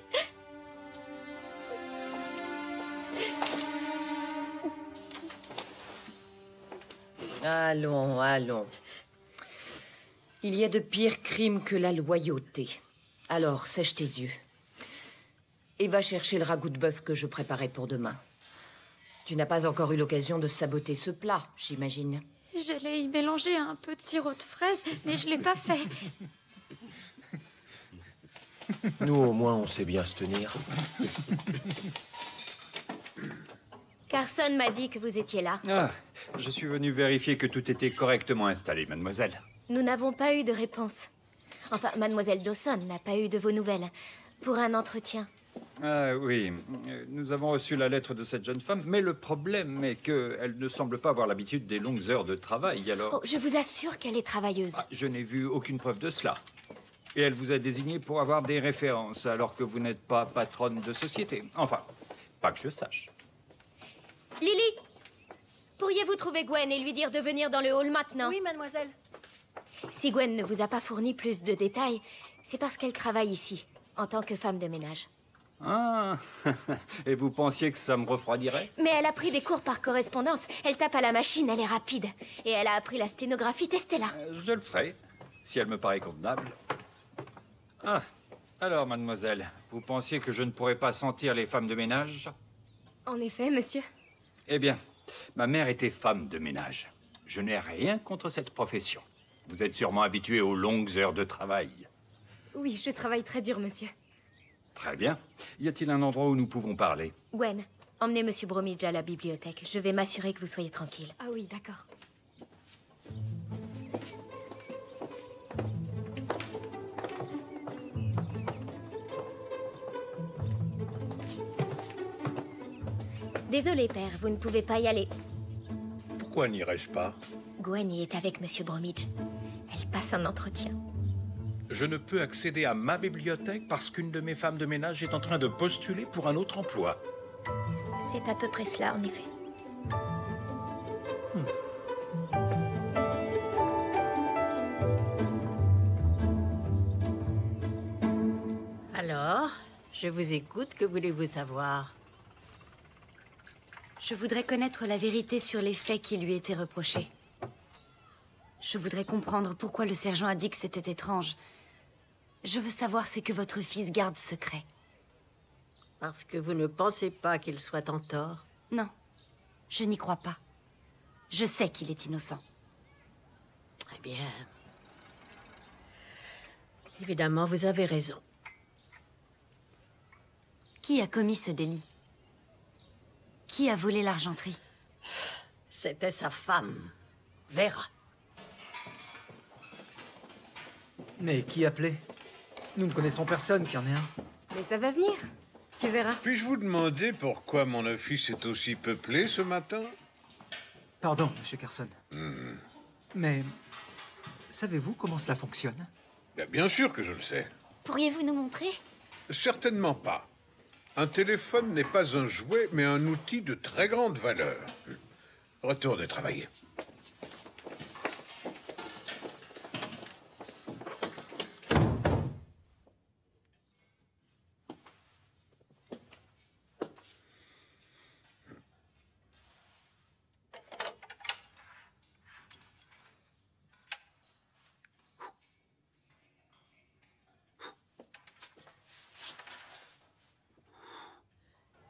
Allons, allons. Il y a de pires crimes que la loyauté. Alors, sèche tes yeux. Et va chercher le ragoût de bœuf que je préparais pour demain. Tu n'as pas encore eu l'occasion de saboter ce plat, j'imagine. J'allais y mélanger un peu de sirop de fraise, mais je ne l'ai pas fait. Nous, au moins, on sait bien se tenir. Carson m'a dit que vous étiez là. Ah, je suis venu vérifier que tout était correctement installé, mademoiselle. Nous n'avons pas eu de réponse. Enfin, mademoiselle Dawson n'a pas eu de vos nouvelles. Pour un entretien. Ah oui, nous avons reçu la lettre de cette jeune femme, mais le problème est qu'elle ne semble pas avoir l'habitude des longues heures de travail, alors... Oh, je vous assure qu'elle est travailleuse. Ah, je n'ai vu aucune preuve de cela. Et elle vous a désigné pour avoir des références, alors que vous n'êtes pas patronne de société. Enfin, pas que je sache. Lily, pourriez-vous trouver Gwen et lui dire de venir dans le hall maintenant? Oui, mademoiselle. Si Gwen ne vous a pas fourni plus de détails, c'est parce qu'elle travaille ici, en tant que femme de ménage. Ah, et vous pensiez que ça me refroidirait? Mais elle a pris des cours par correspondance. Elle tape à la machine, elle est rapide. Et elle a appris la sténographie, testez-la. Je le ferai, si elle me paraît convenable. Ah, alors, mademoiselle, vous pensiez que je ne pourrais pas sentir les femmes de ménage? En effet, monsieur. Eh bien, ma mère était femme de ménage. Je n'ai rien contre cette profession. Vous êtes sûrement habitué aux longues heures de travail. Oui, je travaille très dur, monsieur. Très bien. Y a-t-il un endroit où nous pouvons parler? Gwen, emmenez monsieur Bromidge à la bibliothèque. Je vais m'assurer que vous soyez tranquille. Ah oui, d'accord. Désolé, père, vous ne pouvez pas y aller. Pourquoi n'irais-je pas? Gwen y est avec Monsieur Bromwich. Elle passe un entretien. Je ne peux accéder à ma bibliothèque parce qu'une de mes femmes de ménage est en train de postuler pour un autre emploi. C'est à peu près cela, en effet. Alors, je vous écoute, que voulez-vous savoir? Je voudrais connaître la vérité sur les faits qui lui étaient reprochés. Je voudrais comprendre pourquoi le sergent a dit que c'était étrange. Je veux savoir ce que votre fils garde secret. Parce que vous ne pensez pas qu'il soit en tort? Non, je n'y crois pas. Je sais qu'il est innocent. Très bien. Évidemment, vous avez raison. Qui a commis ce délit? Qui a volé l'argenterie? C'était sa femme, Vera. Mais qui appelait? Nous ne connaissons personne qui en ait un. Mais ça va venir, tu verras. Puis-je vous demander pourquoi mon office est aussi peuplé ce matin? Pardon, Monsieur Carson. Mais savez-vous comment cela fonctionne? Bien sûr que je le sais. Pourriez-vous nous montrer? Certainement pas. Un téléphone n'est pas un jouet, mais un outil de très grande valeur. Retournez travailler.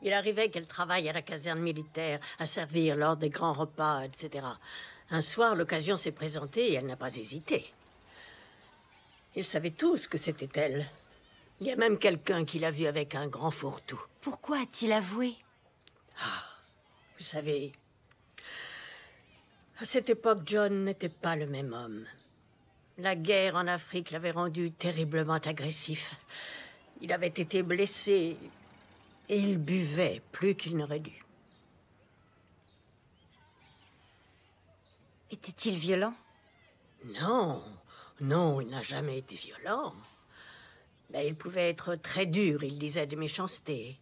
Il arrivait qu'elle travaille à la caserne militaire, à servir lors des grands repas, etc. Un soir, l'occasion s'est présentée et elle n'a pas hésité. Ils savaient tous que c'était elle. Il y a même quelqu'un qui l'a vue avec un grand fourre-tout. Pourquoi a-t-il avoué? Vous savez, à cette époque, John n'était pas le même homme. La guerre en Afrique l'avait rendu terriblement agressif. Il avait été blessé et il buvait plus qu'il n'aurait dû. Était-il violent? Non, non, il n'a jamais été violent. Mais il pouvait être très dur, il disait des méchancetés.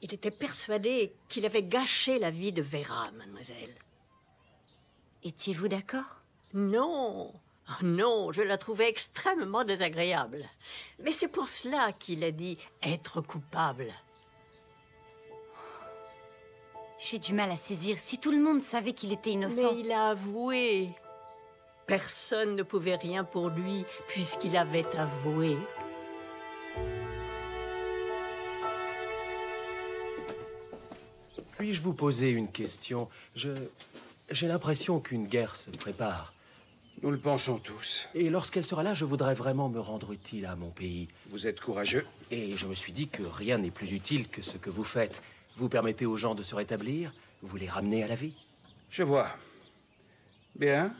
Il était persuadé qu'il avait gâché la vie de Vera, mademoiselle. Étiez-vous d'accord? Non, non, je la trouvais extrêmement désagréable. Mais c'est pour cela qu'il a dit être coupable. J'ai du mal à saisir. Si tout le monde savait qu'il était innocent... Mais il a avoué. Personne ne pouvait rien pour lui, puisqu'il avait avoué. Puis-je vous poser une question? J'ai l'impression qu'une guerre se prépare. Nous le pensons tous. Et lorsqu'elle sera là, je voudrais vraiment me rendre utile à mon pays. Vous êtes courageux. Et je me suis dit que rien n'est plus utile que ce que vous faites. Vous permettez aux gens de se rétablir, vous les ramenez à la vie. Je vois. Bien.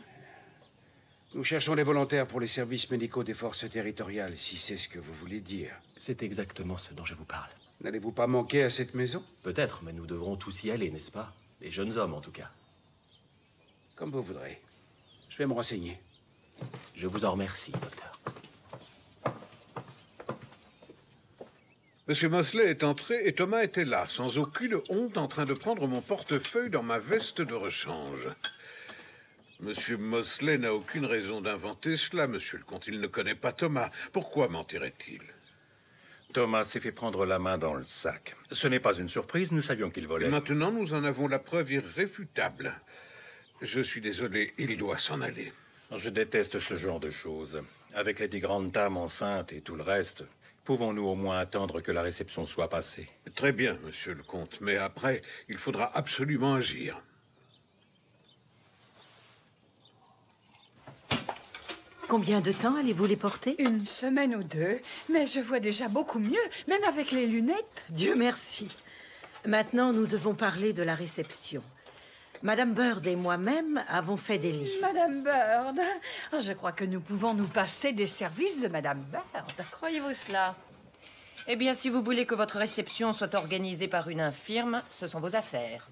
Nous cherchons les volontaires pour les services médicaux des forces territoriales, si c'est ce que vous voulez dire. C'est exactement ce dont je vous parle. N'allez-vous pas manquer à cette maison? Peut-être, mais nous devrons tous y aller, n'est-ce pas? Les jeunes hommes, en tout cas. Comme vous voudrez. Je vais me renseigner. Je vous en remercie, docteur. Monsieur Mosley est entré et Thomas était là, sans aucune honte, en train de prendre mon portefeuille dans ma veste de rechange. Monsieur Mosley n'a aucune raison d'inventer cela, monsieur le comte. Il ne connaît pas Thomas. Pourquoi mentirait-il? Thomas s'est fait prendre la main dans le sac. Ce n'est pas une surprise, nous savions qu'il volait. Et maintenant, nous en avons la preuve irréfutable. Je suis désolé, il doit s'en aller. Je déteste ce genre de choses. Avec Lady Grantham enceinte et tout le reste, pouvons-nous au moins attendre que la réception soit passée? Très bien, monsieur le comte, mais après, il faudra absolument agir. Combien de temps allez-vous les porter? Une semaine ou deux, mais je vois déjà beaucoup mieux, même avec les lunettes. Dieu merci. Maintenant, nous devons parler de la réception. Madame Bird et moi-même avons fait des listes. Madame Bird, je crois que nous pouvons nous passer des services de Madame Bird. Croyez-vous cela? Eh bien, si vous voulez que votre réception soit organisée par une infirme, ce sont vos affaires.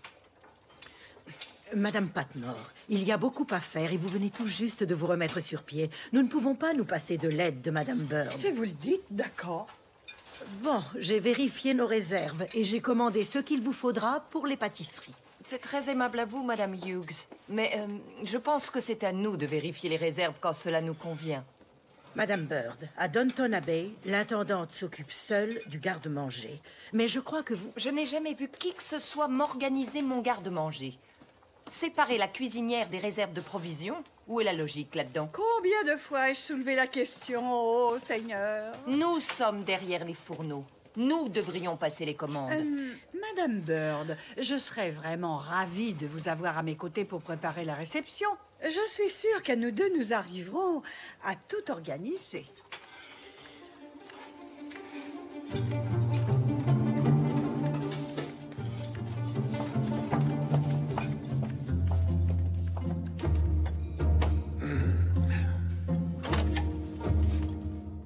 Madame Patmore, il y a beaucoup à faire et vous venez tout juste de vous remettre sur pied. Nous ne pouvons pas nous passer de l'aide de Madame Bird. Si vous le dites, d'accord. Bon, j'ai vérifié nos réserves et j'ai commandé ce qu'il vous faudra pour les pâtisseries. C'est très aimable à vous, Madame Hughes. Mais je pense que c'est à nous de vérifier les réserves quand cela nous convient. Madame Bird, à Downton Abbey, l'intendante s'occupe seule du garde-manger. Mais je crois que vous... Je n'ai jamais vu qui que ce soit m'organiser mon garde-manger. Séparer la cuisinière des réserves de provisions? Où est la logique là-dedans? Combien de fois ai-je soulevé la question, oh Seigneur? Nous sommes derrière les fourneaux. Nous devrions passer les commandes. Madame Bird, je serais vraiment ravie de vous avoir à mes côtés pour préparer la réception. Je suis sûre qu'à nous deux, nous arriverons à tout organiser.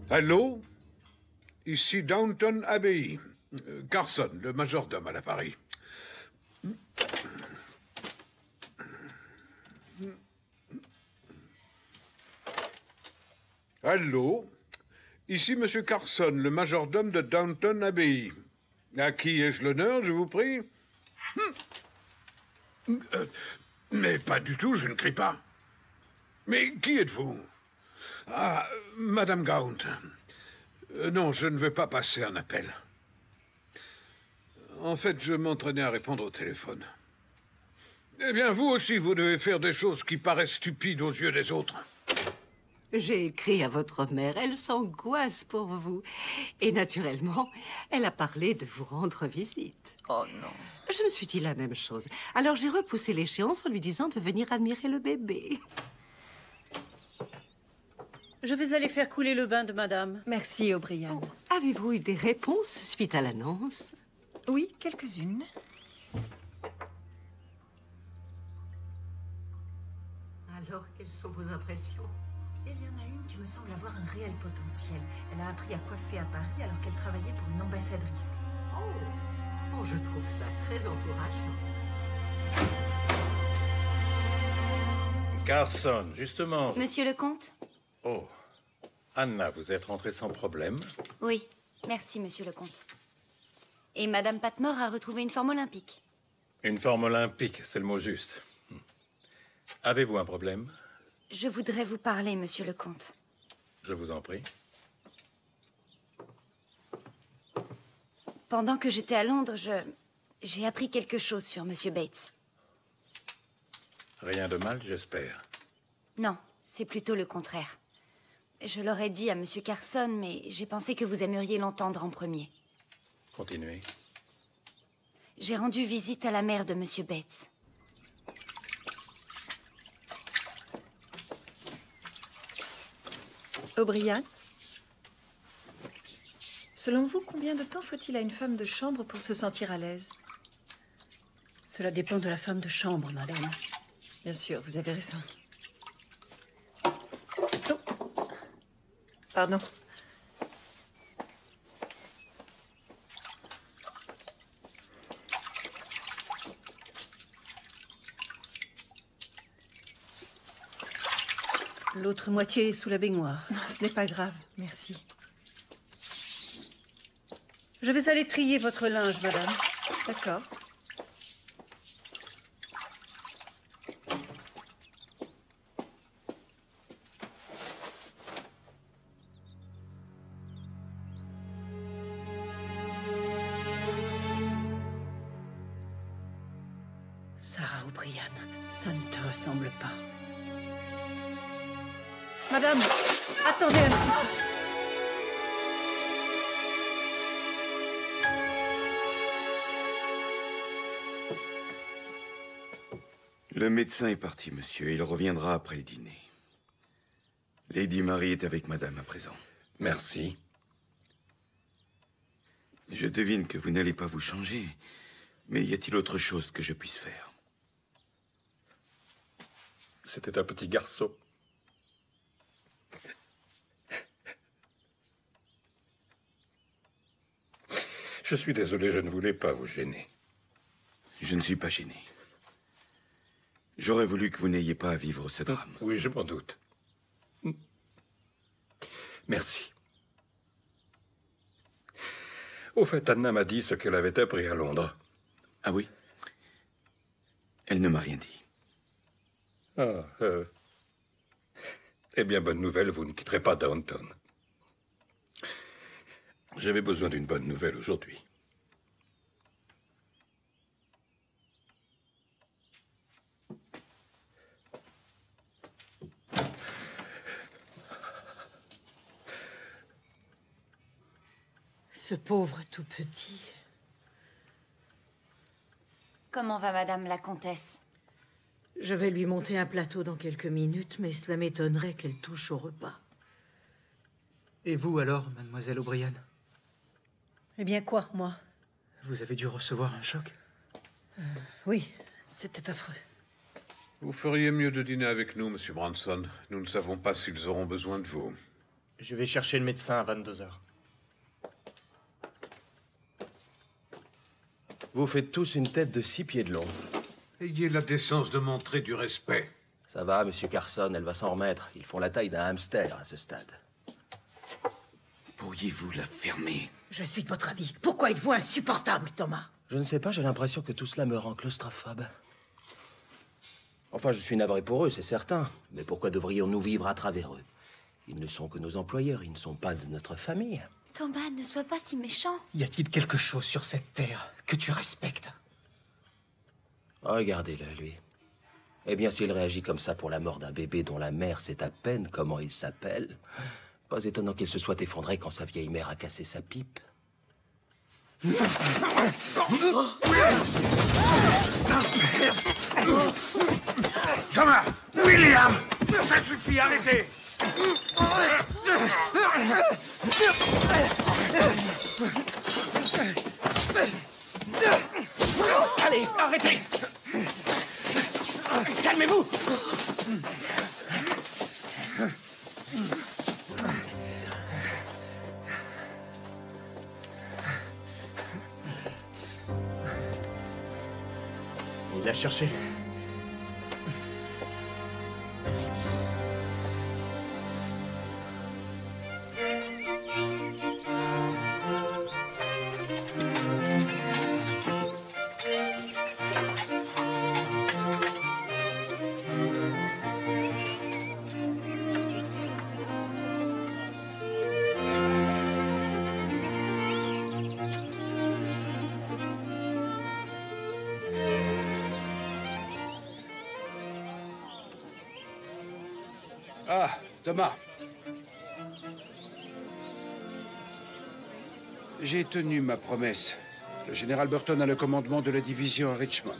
Allô? Ici Downton Abbey. Carson, le majordome à l'appareil. Allô? Ici Monsieur Carson, le majordome de Downton Abbey. À qui ai-je l'honneur, je vous prie? Mais pas du tout, je ne crie pas. Mais qui êtes-vous? Ah, Madame Gaunt. Non, je ne veux pas passer un appel. En fait, je m'entraînais à répondre au téléphone. Eh bien, vous aussi, vous devez faire des choses qui paraissent stupides aux yeux des autres. J'ai écrit à votre mère, elle s'angoisse pour vous. Et naturellement, elle a parlé de vous rendre visite. Oh non. Je me suis dit la même chose. Alors j'ai repoussé l'échéance en lui disant de venir admirer le bébé. Je vais aller faire couler le bain de madame. Merci, O'Brien. Avez-vous eu des réponses suite à l'annonce? Oui, quelques-unes. Alors, quelles sont vos impressions? Il y en a une qui me semble avoir un réel potentiel. Elle a appris à coiffer à Paris alors qu'elle travaillait pour une ambassadrice. Oh, je trouve cela très encourageant. Carson, justement. Monsieur le comte? Oh. Anna, vous êtes rentrée sans problème? Oui, merci, monsieur le comte. Et Madame Patmore a retrouvé une forme olympique. Une forme olympique, c'est le mot juste. Avez-vous un problème? Je voudrais vous parler, monsieur le comte. Je vous en prie. Pendant que j'étais à Londres, j'ai appris quelque chose sur monsieur Bates. Rien de mal, j'espère. Non, c'est plutôt le contraire. Je l'aurais dit à monsieur Carson, mais j'ai pensé que vous aimeriez l'entendre en premier. Continuez. J'ai rendu visite à la mère de monsieur Bates. O'Brien, selon vous, combien de temps faut-il à une femme de chambre pour se sentir à l'aise? Cela dépend de la femme de chambre, madame. Bien sûr, vous avez raison. Pardon. L'autre moitié est sous la baignoire. Non, ce n'est pas grave, merci. Je vais aller trier votre linge, madame. D'accord. Sarah O'Brien, ça ne te ressemble pas. Madame, attendez un petit peu. Le médecin est parti, monsieur. Il reviendra après le dîner. Lady Mary est avec madame à présent. Merci. Je devine que vous n'allez pas vous changer. Mais y a-t-il autre chose que je puisse faire? C'était un petit garçon. Je suis désolé, je ne voulais pas vous gêner. Je ne suis pas gêné. J'aurais voulu que vous n'ayez pas à vivre ce drame. Oui, je m'en doute. Merci. Au fait, Anna m'a dit ce qu'elle avait appris à Londres. Ah oui? Elle ne m'a rien dit. Ah, eh bien, bonne nouvelle, vous ne quitterez pas Downton. J'avais besoin d'une bonne nouvelle aujourd'hui. Ce pauvre tout petit. Comment va Madame la Comtesse? Je vais lui monter un plateau dans quelques minutes, mais cela m'étonnerait qu'elle touche au repas. Et vous alors, mademoiselle O'Brien? Eh bien quoi, moi? Vous avez dû recevoir un choc? Oui, c'était affreux. Vous feriez mieux de dîner avec nous, Monsieur Branson. Nous ne savons pas s'ils auront besoin de vous. Je vais chercher le médecin à 22h. Vous faites tous une tête de 6 pieds de long. Ayez la décence de montrer du respect. Ça va, Monsieur Carson, elle va s'en remettre. Ils font la taille d'un hamster à ce stade. Pourriez-vous la fermer? Je suis de votre avis. Pourquoi êtes-vous insupportable, Thomas? Je ne sais pas, j'ai l'impression que tout cela me rend claustrophobe. Enfin, je suis navré pour eux, c'est certain. Mais pourquoi devrions-nous vivre à travers eux? Ils ne sont que nos employeurs, ils ne sont pas de notre famille. Thomas, ne sois pas si méchant. Y a-t-il quelque chose sur cette terre que tu respectes? Regardez-le, lui. Eh bien, s'il réagit comme ça pour la mort d'un bébé dont la mère sait à peine comment il s'appelle, pas étonnant qu'il se soit effondré quand sa vieille mère a cassé sa pipe. Thomas! William! Ça suffit, arrêtez! Allez, arrêtez! Calmez-vous! Il l'a cherché. Ah, Thomas. J'ai tenu ma promesse. Le général Burton a le commandement de la division à Richmond.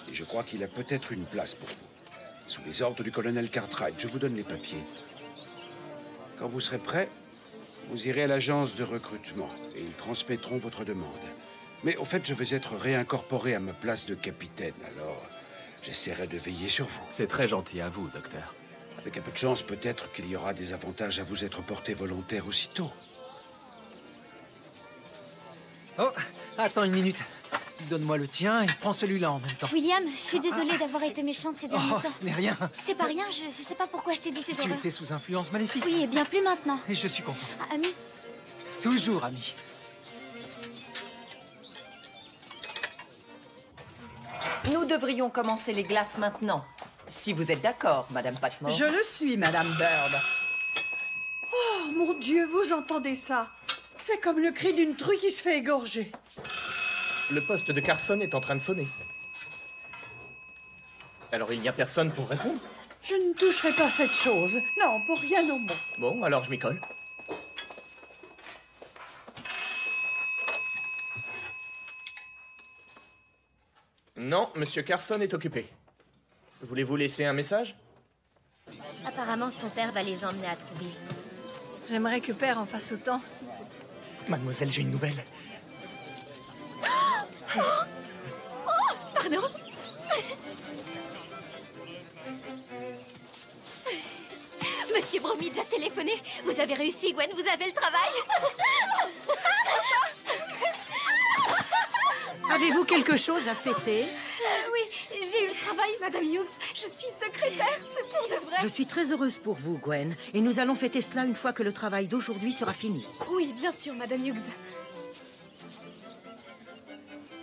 Et je crois qu'il a peut-être une place pour vous. Sous les ordres du colonel Cartwright, je vous donne les papiers. Quand vous serez prêt, vous irez à l'agence de recrutement et ils transmettront votre demande. Mais au fait, je vais être réincorporé à ma place de capitaine, alors j'essaierai de veiller sur vous. C'est très gentil à vous, docteur. Avec un peu de chance, peut-être qu'il y aura des avantages à vous être porté volontaire aussitôt. Oh, attends une minute. Donne-moi le tien et prends celui-là en même temps. William, je suis désolée d'avoir été méchante ces derniers Oh, temps. ce n'est rien. C'est pas rien, je sais pas pourquoi je t'ai dit ces Tu horreurs. étais sous influence maléfique. Oui, et bien plus maintenant. Et je suis content. Ah, ami, Toujours ami. Nous devrions commencer les glaces maintenant. Si vous êtes d'accord, Madame Patmore. Je le suis, Madame Bird. Oh, mon Dieu, vous entendez ça? C'est comme le cri d'une truie qui se fait égorger. Le poste de Carson est en train de sonner. Alors il n'y a personne pour répondre? Je ne toucherai pas cette chose. Non, pour rien au monde. Bon, alors je m'y colle. Non, Monsieur Carson est occupé. Voulez-vous laisser un message? Apparemment, son père va les emmener à Trouville. J'aimerais que Père en fasse autant. Mademoiselle, j'ai une nouvelle. pardon. Monsieur Bromidge a téléphoné. Vous avez réussi, Gwen, vous avez le travail. Avez-vous quelque chose à fêter? Oui, j'ai eu le travail, Madame Hughes. Je suis secrétaire, c'est pour de vrai. Je suis très heureuse pour vous, Gwen. Et nous allons fêter cela une fois que le travail d'aujourd'hui sera fini. Oui, bien sûr, Madame Hughes.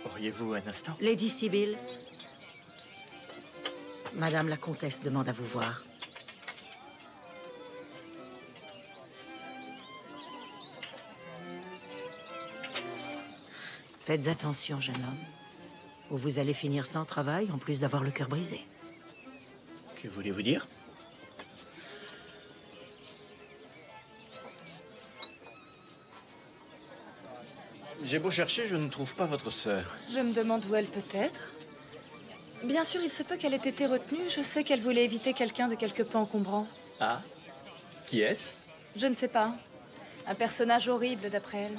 Auriez-vous un instant? Lady Sibyl. Madame la comtesse demande à vous voir. Faites attention, jeune homme. Ou vous allez finir sans travail, en plus d'avoir le cœur brisé. Que voulez-vous dire? J'ai beau chercher, je ne trouve pas votre sœur. Je me demande où elle peut être. Bien sûr, il se peut qu'elle ait été retenue. Je sais qu'elle voulait éviter quelqu'un de quelque peu encombrant. Ah? Qui est-ce? Je ne sais pas. Un personnage horrible, d'après elle.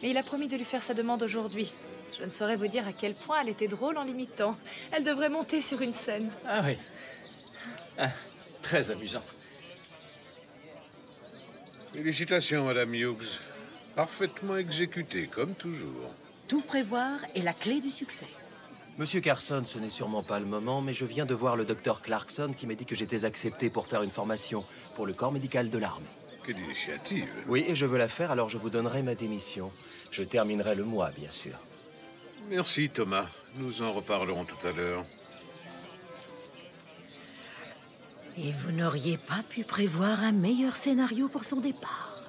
Mais il a promis de lui faire sa demande aujourd'hui. Je ne saurais vous dire à quel point elle était drôle en l'imitant. Elle devrait monter sur une scène. Ah oui. Ah, très amusant. Félicitations, Madame Hughes. Parfaitement exécuté, comme toujours. Tout prévoir est la clé du succès. Monsieur Carson, ce n'est sûrement pas le moment, mais je viens de voir le docteur Clarkson qui m'a dit que j'étais accepté pour faire une formation pour le corps médical de l'armée. Quelle initiative! Oui, et je veux la faire, alors je vous donnerai ma démission. Je terminerai le mois, bien sûr. Merci, Thomas. Nous en reparlerons tout à l'heure. Et vous n'auriez pas pu prévoir un meilleur scénario pour son départ.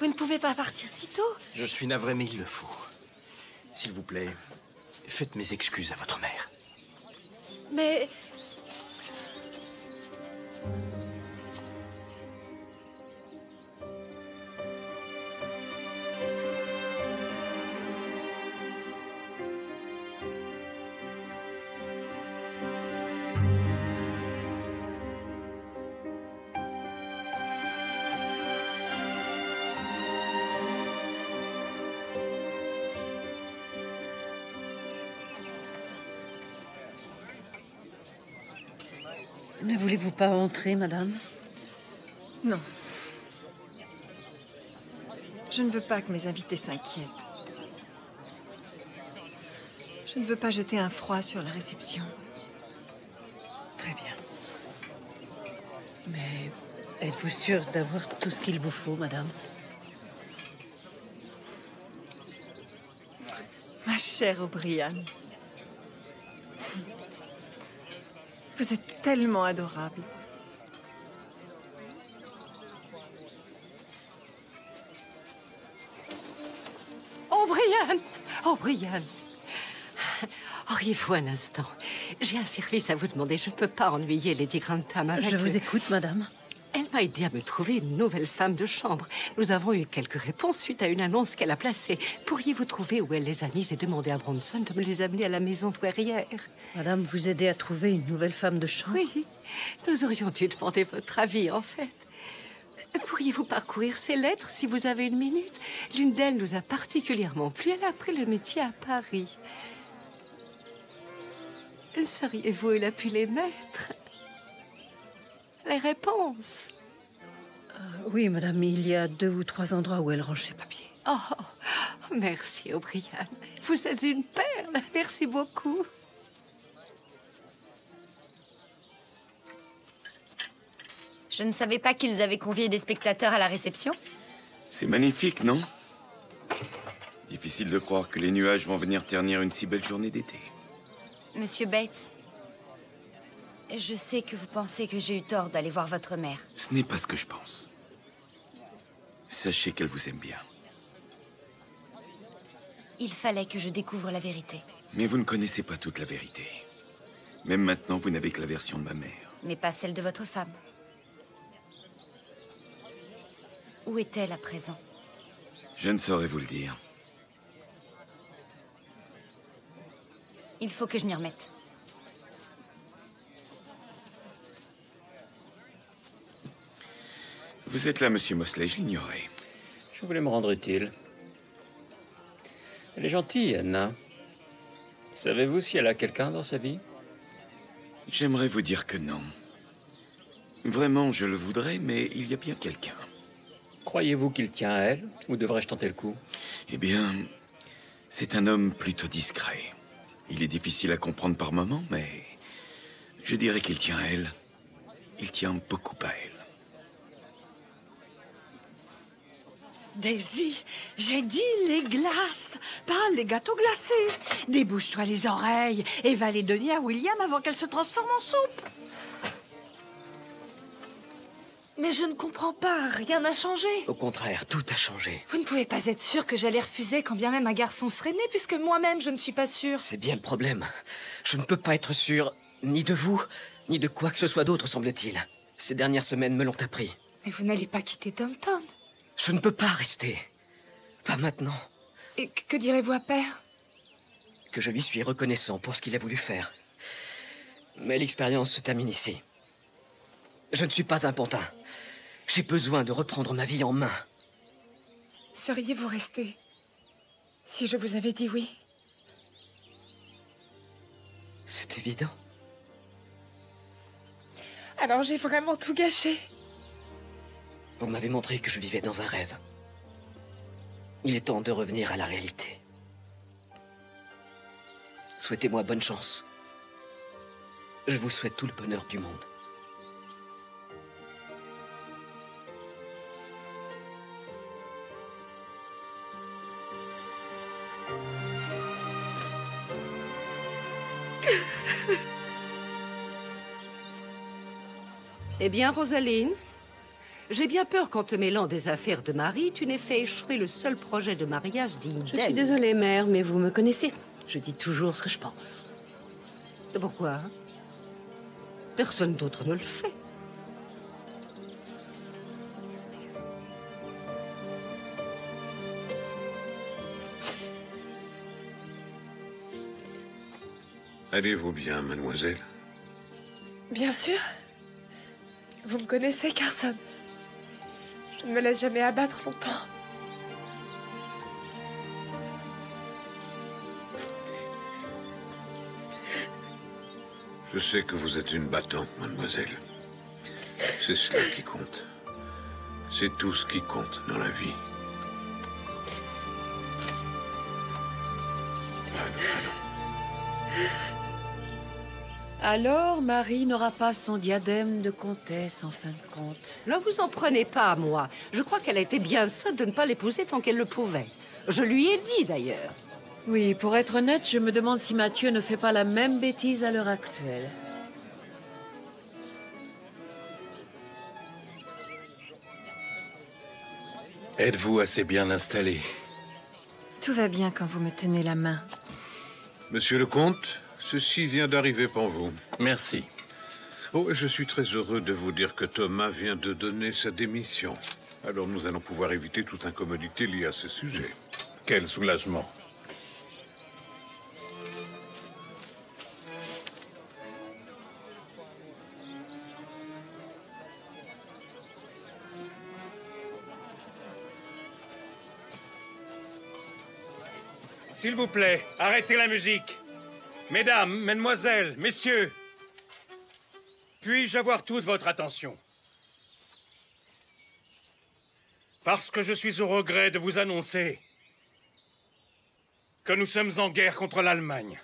Vous ne pouvez pas partir si tôt? Je suis navré, mais il le faut. S'il vous plaît, faites mes excuses à votre mère. Mais... Ne voulez-vous pas entrer, madame? Non. Je ne veux pas que mes invités s'inquiètent. Je ne veux pas jeter un froid sur la réception. Très bien. Mais êtes-vous sûre d'avoir tout ce qu'il vous faut, madame? Ma chère O'Brien. Vous êtes tellement adorable. O'Brien! O'Brien! Auriez-vous un instant? J'ai un service à vous demander. Je ne peux pas ennuyer Lady Grantham avec... Je vous écoute, madame. Elle m'a aidé à me trouver une nouvelle femme de chambre. Nous avons eu quelques réponses suite à une annonce qu'elle a placée. Pourriez-vous trouver où elle les a mises et demander à Bronson de me les amener à la maison douairière? Madame, vous aidez à trouver une nouvelle femme de chambre? Oui, nous aurions dû demander votre avis, en fait. Pourriez-vous parcourir ces lettres si vous avez une minute? L'une d'elles nous a particulièrement plu. Elle a pris le métier à Paris. Sauriez-vous où elle a pu les mettre? Les réponses. Oui, madame, il y a 2 ou 3 endroits où elle range ses papiers. Oh, merci, O'Brien. Vous êtes une perle. Merci beaucoup. Je ne savais pas qu'ils avaient convié des spectateurs à la réception. C'est magnifique, non? Difficile de croire que les nuages vont venir ternir une si belle journée d'été. Monsieur Bates, je sais que vous pensez que j'ai eu tort d'aller voir votre mère. Ce n'est pas ce que je pense. Sachez qu'elle vous aime bien. Il fallait que je découvre la vérité. Mais vous ne connaissez pas toute la vérité. Même maintenant, vous n'avez que la version de ma mère. Mais pas celle de votre femme. Où est-elle à présent? Je ne saurais vous le dire. Il faut que je m'y remette. Vous êtes là, monsieur Mosley, je l'ignorais. Je voulais me rendre utile. Elle est gentille, Anna. Savez-vous si elle a quelqu'un dans sa vie? J'aimerais vous dire que non. Vraiment, je le voudrais, mais il y a bien quelqu'un. Croyez-vous qu'il tient à elle, ou devrais-je tenter le coup? Eh bien, c'est un homme plutôt discret. Il est difficile à comprendre par moments, mais je dirais qu'il tient à elle. Il tient beaucoup à elle. Daisy, j'ai dit les glaces, pas les gâteaux glacés. Débouche-toi les oreilles et va les donner à William avant qu'elle se transforme en soupe. Mais je ne comprends pas, rien n'a changé. Au contraire, tout a changé. Vous ne pouvez pas être sûr que j'allais refuser quand bien même un garçon serait né, puisque moi-même je ne suis pas sûre. C'est bien le problème. Je ne peux pas être sûr ni de vous, ni de quoi que ce soit d'autre, semble-t-il. Ces dernières semaines me l'ont appris. Mais vous n'allez pas quitter Downton. Je ne peux pas rester. Pas maintenant. Et que direz-vous à Père? Que je lui suis reconnaissant pour ce qu'il a voulu faire. Mais l'expérience se termine ici. Je ne suis pas un pantin. J'ai besoin de reprendre ma vie en main. Seriez-vous resté si je vous avais dit oui? C'est évident. Alors j'ai vraiment tout gâché. Vous m'avez montré que je vivais dans un rêve. Il est temps de revenir à la réalité. Souhaitez-moi bonne chance. Je vous souhaite tout le bonheur du monde. Eh bien, Rosaline, j'ai bien peur qu'en te mêlant des affaires de Marie, tu n'aies fait échouer le seul projet de mariage digne d'elle. Je suis désolée, mère, mais vous me connaissez. Je dis toujours ce que je pense. Pourquoi? Personne d'autre ne le fait. Allez-vous bien, mademoiselle? Bien sûr. Vous me connaissez, Carson. Je ne me laisse jamais abattre longtemps. Je sais que vous êtes une battante, mademoiselle. C'est cela qui compte. C'est tout ce qui compte dans la vie. Alors, Marie n'aura pas son diadème de comtesse, en fin de compte. Ne vous en prenez pas à moi. Je crois qu'elle a été bien sotte de ne pas l'épouser tant qu'elle le pouvait. Je lui ai dit, d'ailleurs. Oui, pour être honnête, je me demande si Mathieu ne fait pas la même bêtise à l'heure actuelle. Êtes-vous assez bien installé? Tout va bien quand vous me tenez la main. Monsieur le comte, ceci vient d'arriver pour vous. Merci. Oh, je suis très heureux de vous dire que Thomas vient de donner sa démission. Alors nous allons pouvoir éviter toute incommodité liée à ce sujet. Quel soulagement. S'il vous plaît, arrêtez la musique. Mesdames, mesdemoiselles, messieurs, puis-je avoir toute votre attention? Parce que je suis au regret de vous annoncer que nous sommes en guerre contre l'Allemagne.